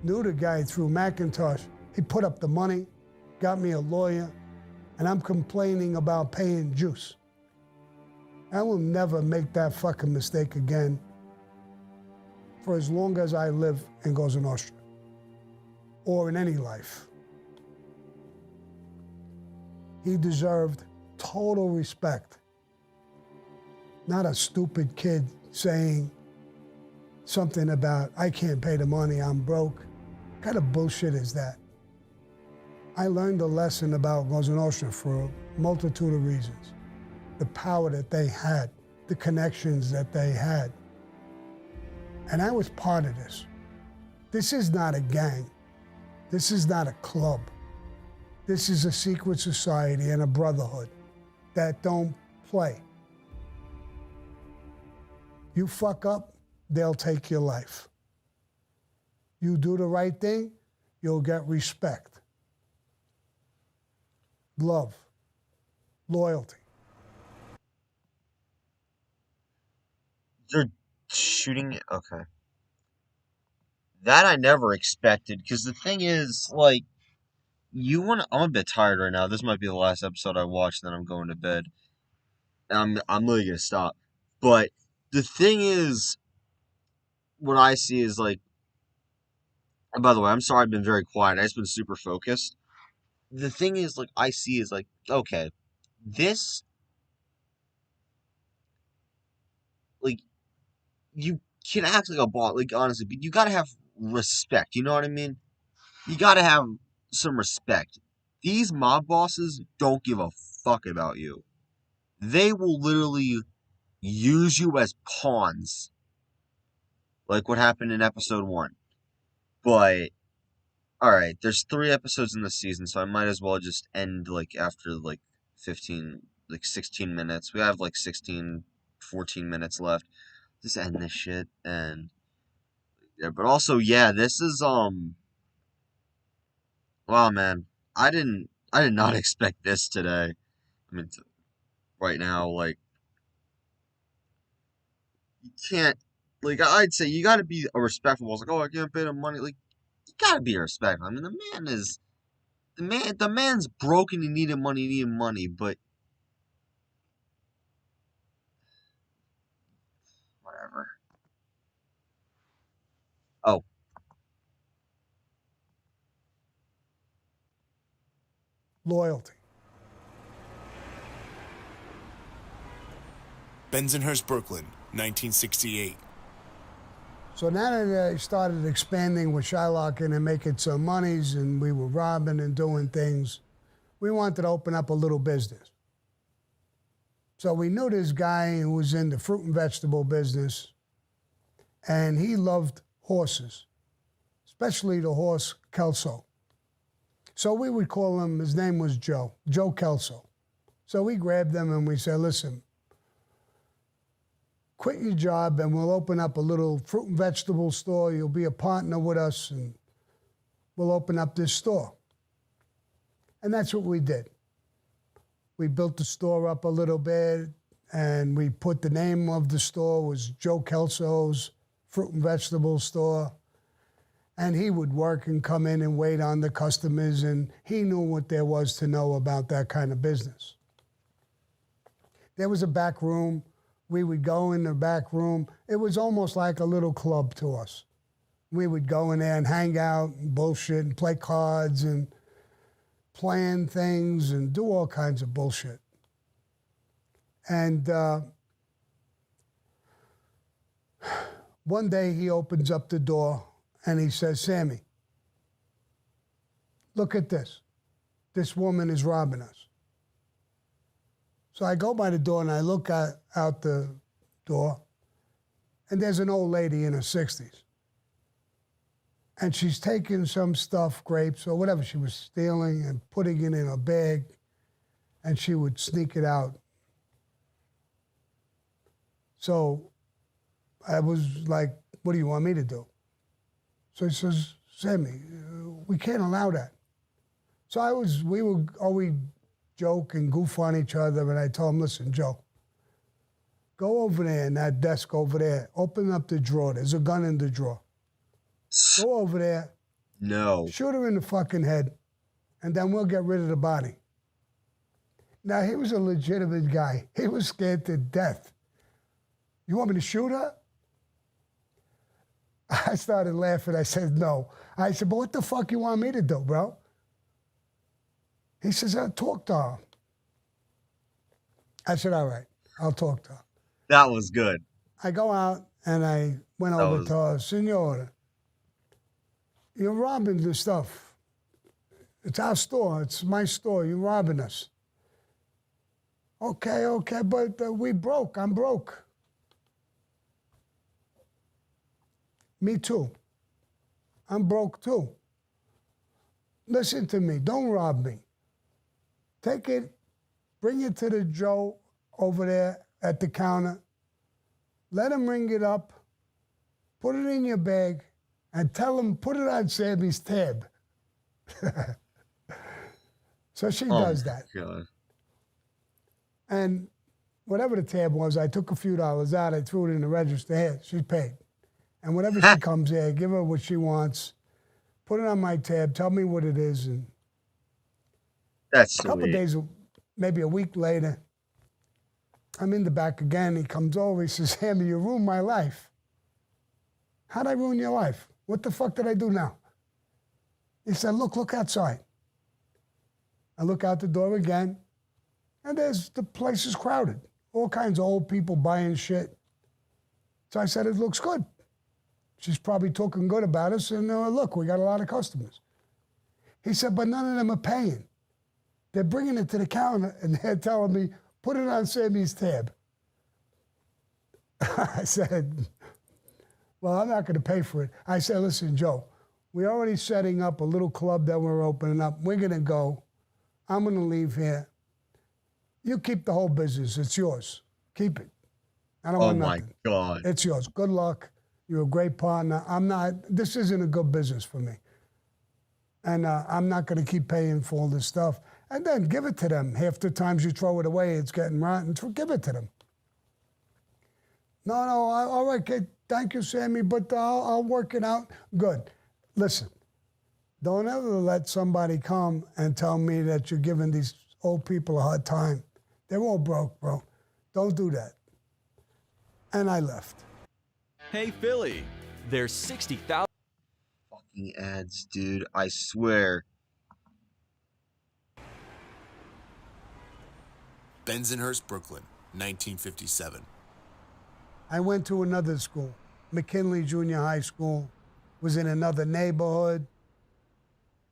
knew the guy through Macintosh, he put up the money, got me a lawyer, and I'm complaining about paying juice. I will never make that fucking mistake again for as long as I live in Cosa Nostra, or in any life. He deserved total respect. Not a stupid kid saying something about, I can't pay the money, I'm broke. What kind of bullshit is that? I learned a lesson about Cosa Nostra for a multitude of reasons. The power that they had, the connections that they had. And I was part of this. This is not a gang. This is not a club. This is a secret society and a brotherhood that don't play. You fuck up, they'll take your life. You do the right thing, you'll get respect, love, loyalty. You're shooting it? Okay. That I never expected, because the thing is, like, I'm a bit tired right now. This might be the last episode I watch, then I'm going to bed. I'm really gonna stop. But the thing is, what I see is like, and by the way, I'm sorry I've been very quiet. I've just been super focused. The thing is, like, I see is like, okay, this, like, you can act like a boss, like, honestly, but you gotta have respect, you know what I mean? You gotta have some respect. These mob bosses don't give a fuck about you. They will literally use you as pawns. Like what happened in episode 1. But, alright, there's 3 episodes in this season, so I might as well just end, like, after, like, 16 minutes. We have, like, 14 minutes left. Just end this shit, and, yeah, but also, yeah, this is, wow, man, I did not expect this today. I mean, right now, like, you can't, like, I'd say you gotta be a respectful. It's like, oh, I can't pay the money. Like, you gotta be respectful. I mean, the man's broken. He needed money, but whatever. Oh. Loyalty. Bensonhurst, Brooklyn, 1968. So now that I started expanding with Shylock and making some monies, and we were robbing and doing things, we wanted to open up a little business. So we knew this guy who was in the fruit and vegetable business, and he loved horses, especially the horse Kelso. So we would call him, his name was Joe Kelso. So we grabbed him and we said, listen, quit your job and we'll open up a little fruit and vegetable store. You'll be a partner with us and we'll open up this store. And that's what we did. We built the store up a little bit and we put the name of the store was Joe Kelso's Fruit and Vegetable Store. And he would work and come in and wait on the customers, and he knew what there was to know about that kind of business. There was a back room. We would go in the back room. It was almost like a little club to us. We would go in there and hang out and bullshit and play cards and plan things and do all kinds of bullshit. And one day he opens up the door and he says, Sammy, look at this. This woman is robbing us. So I go by the door and I look out the door, and there's an old lady in her 60s. And she's taking some stuff, grapes or whatever she was stealing, and putting it in a bag, and she would sneak it out. So I was like, what do you want me to do? So he says, Sammy, we can't allow that. So we would always joke and goof on each other, and I told him, listen, Joe, go over there in that desk over there, open up the drawer, there's a gun in the drawer. Go over there, shoot her in the fucking head, and then we'll get rid of the body. Now, he was a legitimate guy. He was scared to death. You want me to shoot her? I started laughing. I said, no. I said, but what the fuck you want me to do, bro? He says, I'll talk to her. I said, all right, I'll talk to her. That was good. I go out and I went over to her, Senora, you're robbing the stuff. It's our store. It's my store. You're robbing us. Okay, but we broke. I'm broke. Me too. I'm broke too. Listen to me. Don't rob me. Take it, bring it to the Joe over there at the counter. Let him ring it up. Put it in your bag. And tell him, put it on Sammy's tab. So she does that. God. And whatever the tab was, I took a few dollars out, I threw it in the register. Here, she paid. And whenever she comes here, give her what she wants, put it on my tab, tell me what it is. And that's a couple of days, maybe a week later, I'm in the back again. He comes over, he says, Sammy, you ruined my life. How'd I ruin your life? What the fuck did I do now? He said, look outside. I look out the door again, and the place is crowded. All kinds of old people buying shit. So I said, it looks good. She's probably talking good about us, and look, we got a lot of customers. He said, but none of them are paying. They're bringing it to the counter, and they're telling me, put it on Sammy's tab. I said, well, I'm not going to pay for it. I said, listen, Joe, we're already setting up a little club that we're opening up. We're going to go. I'm going to leave here. You keep the whole business. It's yours. Keep it. I don't want nothing. Oh, my God. It's yours. Good luck. You're a great partner. This isn't a good business for me. And I'm not going to keep paying for all this stuff. And then give it to them. Half the times you throw it away, it's getting rotten. Give it to them. No, all right, kid. Thank you, Sammy, but I'll work it out. Good. Listen, don't ever let somebody come and tell me that you're giving these old people a hard time. They're all broke, bro. Don't do that. And I left. Hey, Philly, there's 60,000 fucking ads, dude. I swear. Bensonhurst, Brooklyn, 1957. I went to another school, McKinley Junior High School, was in another neighborhood.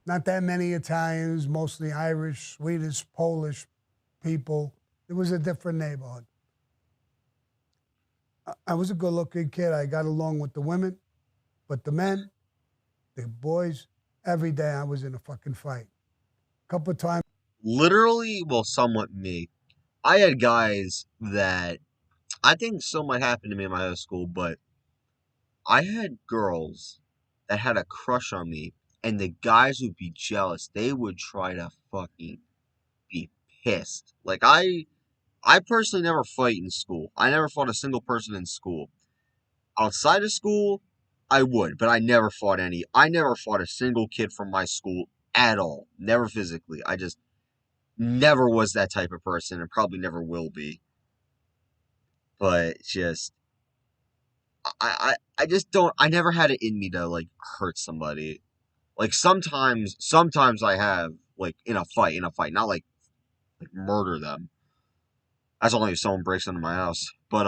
Not that many Italians, mostly Irish, Swedish, Polish people. It was a different neighborhood. I was a good-looking kid. I got along with the women, but the men, the boys, every day I was in a fucking fight. A couple of times. Literally, well, somewhat me. I had guys that I think still might happen to me in my high school, but I had girls that had a crush on me, and the guys would be jealous. They would try to fucking be pissed. Like, I personally never fight in school. I never fought a single person in school. Outside of school, I would, but I never fought any. I never fought a single kid from my school at all. Never physically. I just never was that type of person and probably never will be. But just, I just don't, I never had it in me to, like, hurt somebody. Like, sometimes I have, like, in a fight, not like murder them. That's only if someone breaks into my house. But,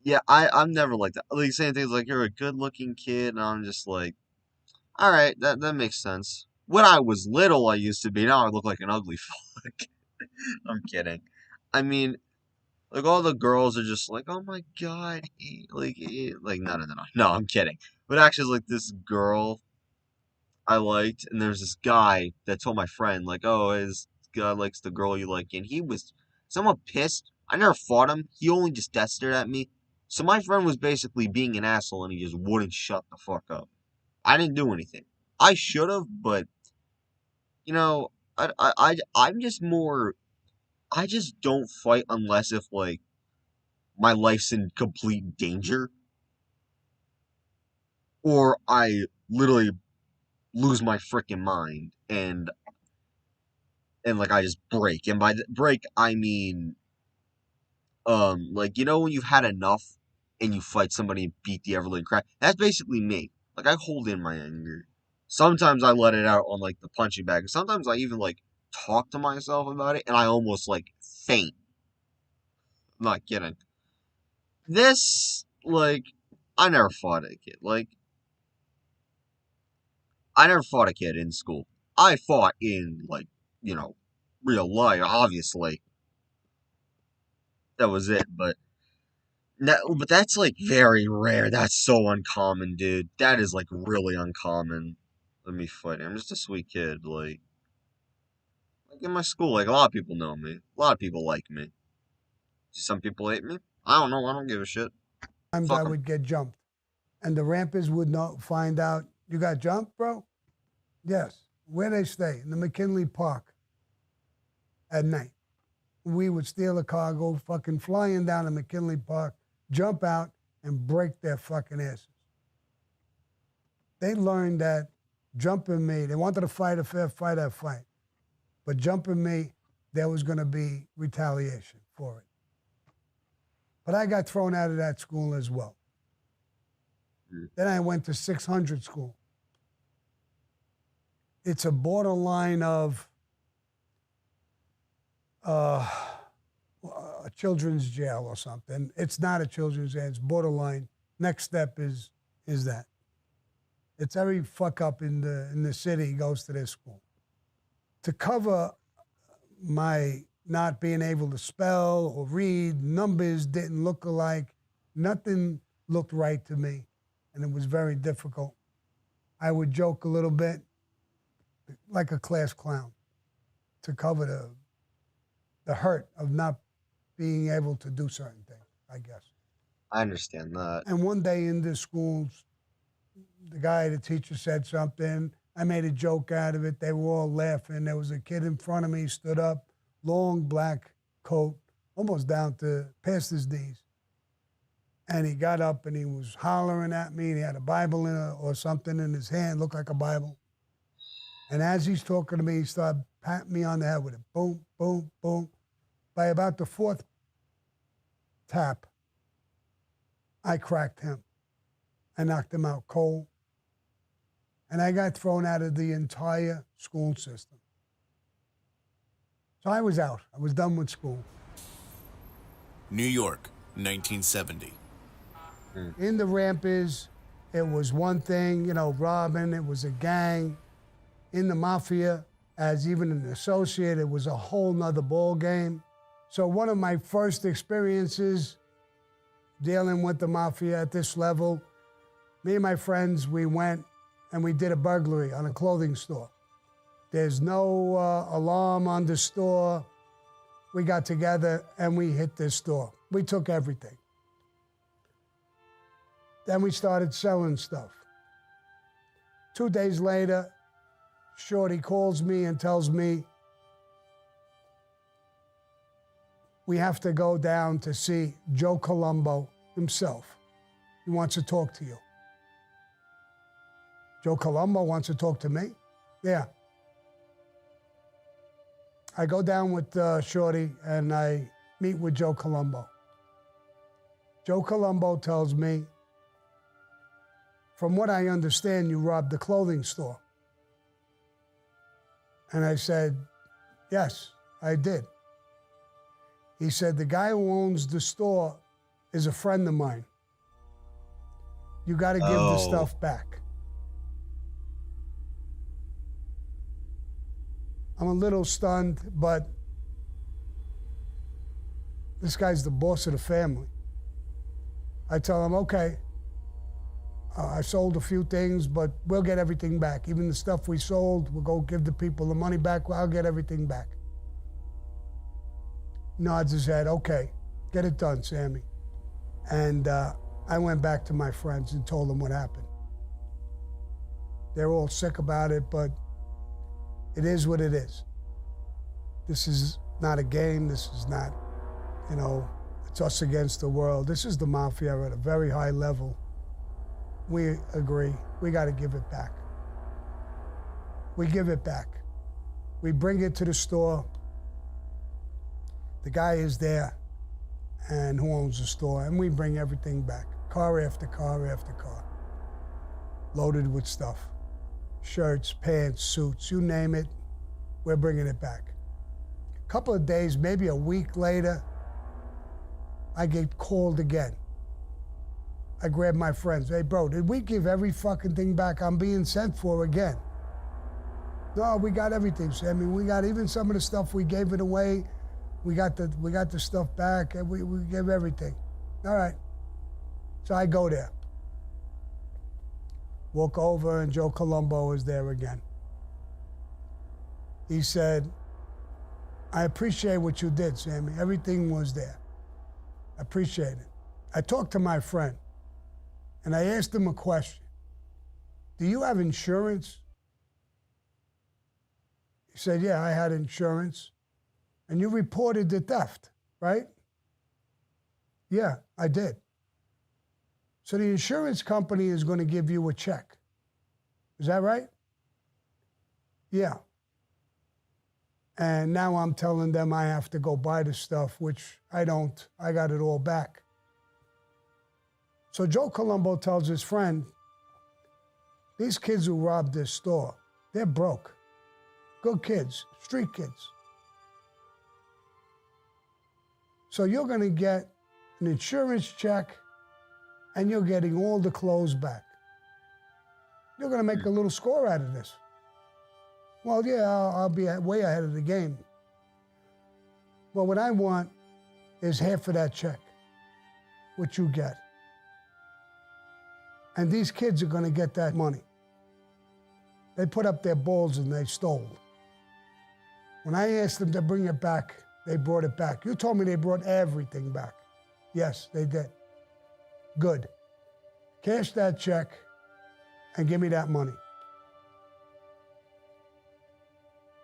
yeah, I'm never like that. Like, saying things like, you're a good-looking kid, and I'm just like, alright, that makes sense. When I was little, I used to be. Now I look like an ugly fuck. I'm kidding. I mean, Like, all the girls are just like, oh my god, no, I'm kidding. But actually, it's like this girl I liked, and there's this guy that told my friend, like, oh, his guy likes the girl you like, and he was somewhat pissed. I never fought him. He only just death stared at me. So my friend was basically being an asshole, and he just wouldn't shut the fuck up. I didn't do anything. I should have, but you know, I'm just more. I just don't fight unless if like my life's in complete danger, or I literally lose my freaking mind and like I just break. And by break I mean like, you know, when you've had enough and you fight somebody and beat the ever living crap. That's basically me. Like, I hold in my anger. Sometimes I let it out on like the punching bag. Sometimes I even like talk to myself about it and I almost like faint. I'm not kidding. This, like, I never fought a kid. Like, I never fought a kid in school. I fought in, like, you know, real life, obviously. That was it, but that's, like, very rare. That's so uncommon, dude. That is, like, really uncommon. Let me fight. I'm just a sweet kid, like in my school, like, a lot of people know me. A lot of people like me. Some people hate me. I don't know. I don't give a shit. Sometimes I would get jumped. And the rampers would not find out, you got jumped, bro? Yes. Where they stay? In the McKinley Park at night. We would steal a car, go fucking flying down to McKinley Park, jump out, and break their fucking asses. They learned that jumping me, they wanted to fight a fair fight, I'd fight. But jumping me, there was going to be retaliation for it. But I got thrown out of that school as well. Then I went to 600 school. It's a borderline of a children's jail or something. It's not a children's jail, it's borderline. Next step is that. It's every fuck up in the city goes to this school. To cover my not being able to spell or read, numbers didn't look alike, nothing looked right to me, and it was very difficult. I would joke a little bit, like a class clown, to cover the hurt of not being able to do certain things, I guess. I understand that. And one day in the schools, the teacher said something. I made a joke out of it. They were all laughing. There was a kid in front of me, stood up, long black coat, almost down to past his knees. And he got up and he was hollering at me. And he had a Bible or something in his hand, looked like a Bible. And as he's talking to me, he started patting me on the head with it. Boom, boom, boom. By about the fourth tap, I cracked him. I knocked him out cold. And I got thrown out of the entire school system. So I was out. I was done with school. New York, 1970. In the Rampers, it was one thing, you know, robbing, it was a gang. In the Mafia, as even an associate, it was a whole nother ball game. So one of my first experiences dealing with the Mafia at this level, me and my friends, we went and we did a burglary on a clothing store. There's no alarm on the store. We got together and we hit this store. We took everything. Then we started selling stuff. 2 days later, Shorty calls me and tells me, we have to go down to see Joe Colombo himself. He wants to talk to you. Joe Colombo wants to talk to me? Yeah. I go down with Shorty and I meet with Joe Colombo. Joe Colombo tells me, from what I understand, you robbed the clothing store. And I said, yes, I did. He said, the guy who owns the store is a friend of mine. You got to give the stuff back. I'm a little stunned, but This guy's the boss of the family. I tell him, okay, I sold a few things, but we'll get everything back. Even the stuff we sold, we'll go give the people the money back. I'll get everything back. Nods his head, okay, get it done, Sammy. And I went back to my friends and told them what happened. They're all sick about it, but it is what it is. This is not a game. This is not, you know, it's us against the world. This is the mafia at a very high level. We agree. We got to give it back. We give it back. We bring it to the store. The guy is there, and who owns the store, and we bring everything back. Car after car after car, loaded with stuff. Shirts, pants, suits, you name it, we're bringing it back. A couple of days, maybe a week later, I get called again. I grab my friends. Hey, bro, did we give every fucking thing back? I'm being sent for again. No, we got everything, Sammy. We got even some of the stuff we gave it away. We got the stuff back, and we gave everything. All right. So I go there. Walk over, and Joe Colombo is there again. He said, I appreciate what you did, Sammy. Everything was there. I appreciate it. I talked to my friend, and I asked him a question. Do you have insurance? He said, yeah, I had insurance. And you reported the theft, right? Yeah, I did. So the insurance company is going to give you a check. Is that right? Yeah. And now I'm telling them I have to go buy the stuff, which I don't. I got it all back. So Joe Colombo tells his friend, these kids who robbed this store, they're broke. Good kids, street kids. So you're going to get an insurance check, and you're getting all the clothes back. You're going to make a little score out of this. Well, yeah, I'll be way ahead of the game. Well, what I want is half of that check, what you get. And these kids are going to get that money. They put up their balls and they stole. When I asked them to bring it back, they brought it back. You told me they brought everything back. Yes, they did. Good. Cash that check and give me that money.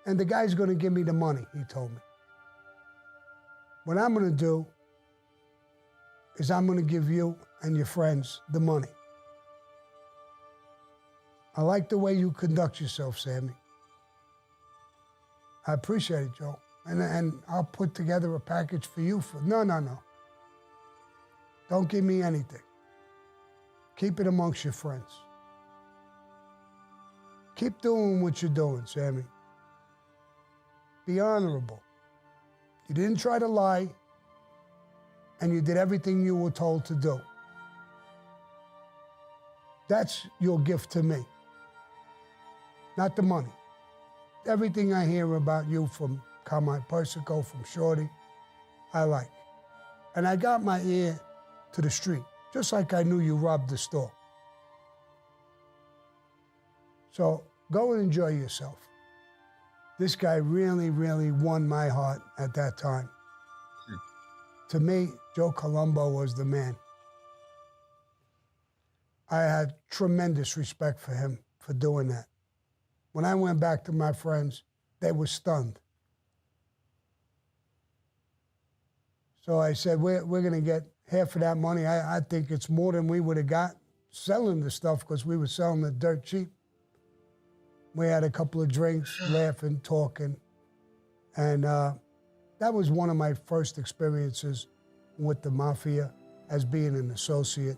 And the guy's going to give me the money, he told me. What I'm going to do is I'm going to give you and your friends the money. I like the way you conduct yourself, Sammy. I appreciate it, Joe. And I'll put together a package for you for, no. Don't give me anything. Keep it amongst your friends. Keep doing what you're doing, Sammy. Be honorable. You didn't try to lie, and you did everything you were told to do. That's your gift to me, not the money. Everything I hear about you from Carmine Persico, from Shorty, I like. And I got my ear to the street, just like I knew you robbed the store. So go and enjoy yourself. This guy really, really won my heart at that time. To me, Joe Colombo was the man. I had tremendous respect for him for doing that. When I went back to my friends, they were stunned. So I said, we're going to get half of that money. I think it's more than we would have got selling the stuff because we were selling it dirt cheap. We had a couple of drinks, laughing, talking. And that was one of my first experiences with the mafia as being an associate.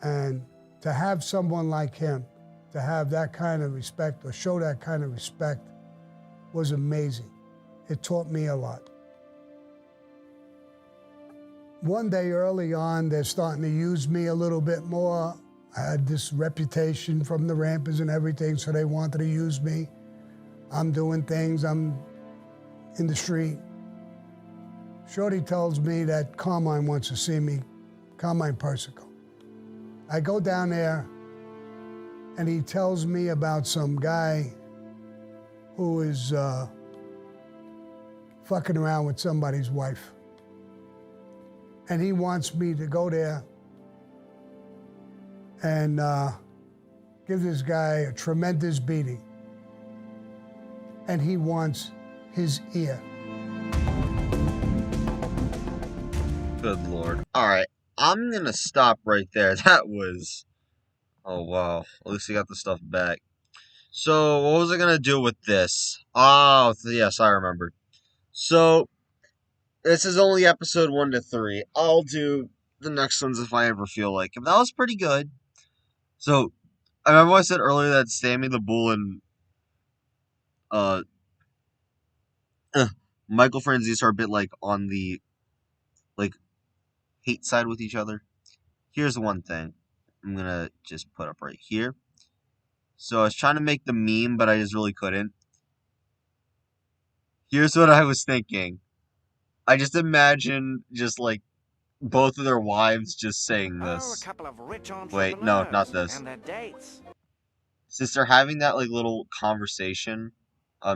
And to have someone like him, to have that kind of respect or show that kind of respect was amazing. It taught me a lot. One day early on, they're starting to use me a little bit more. I had this reputation from the Rampers and everything, so they wanted to use me. I'm doing things, I'm in the street. Shorty tells me that Carmine wants to see me, Carmine Persico. I go down there, and he tells me about some guy who is fucking around with somebody's wife. And he wants me to go there and give this guy a tremendous beating. And he wants his ear. Good Lord. All right. I'm going to stop right there. That was... Oh, wow. At least he got the stuff back. So, what was I going to do with this? Oh, yes, I remembered. So, this is only episode 1 to 3. I'll do the next ones if I ever feel like it. That was pretty good. So, I remember I said earlier that Sammy the Bull and Michael Franzese are a bit like on the hate side with each other. Here's one thing I'm gonna just put up right here. So I was trying to make the meme, but I just really couldn't. Here's what I was thinking. I just imagine just like both of their wives just saying this. A couple of rich Wait, no, not this. And their dates. Since they're having that like little conversation,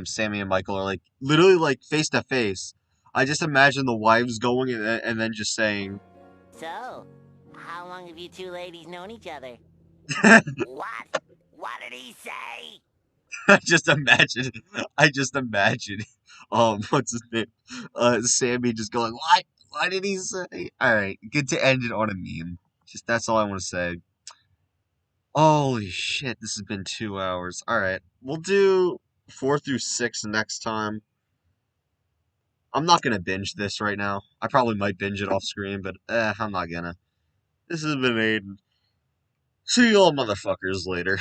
Sammy and Michael are like literally like face to face. I just imagine the wives going and then just saying, "So, how long have you two ladies known each other?" What? What did he say? I just imagine, what's his name? Sammy just going, what? What did he say? Alright, good to end it on a meme. Just, that's all I want to say. Holy shit, this has been 2 hours. Alright, we'll do 4 through 6 next time. I'm not gonna binge this right now. I probably might binge it off screen, but I'm not gonna. This has been Aiden. See you all motherfuckers later.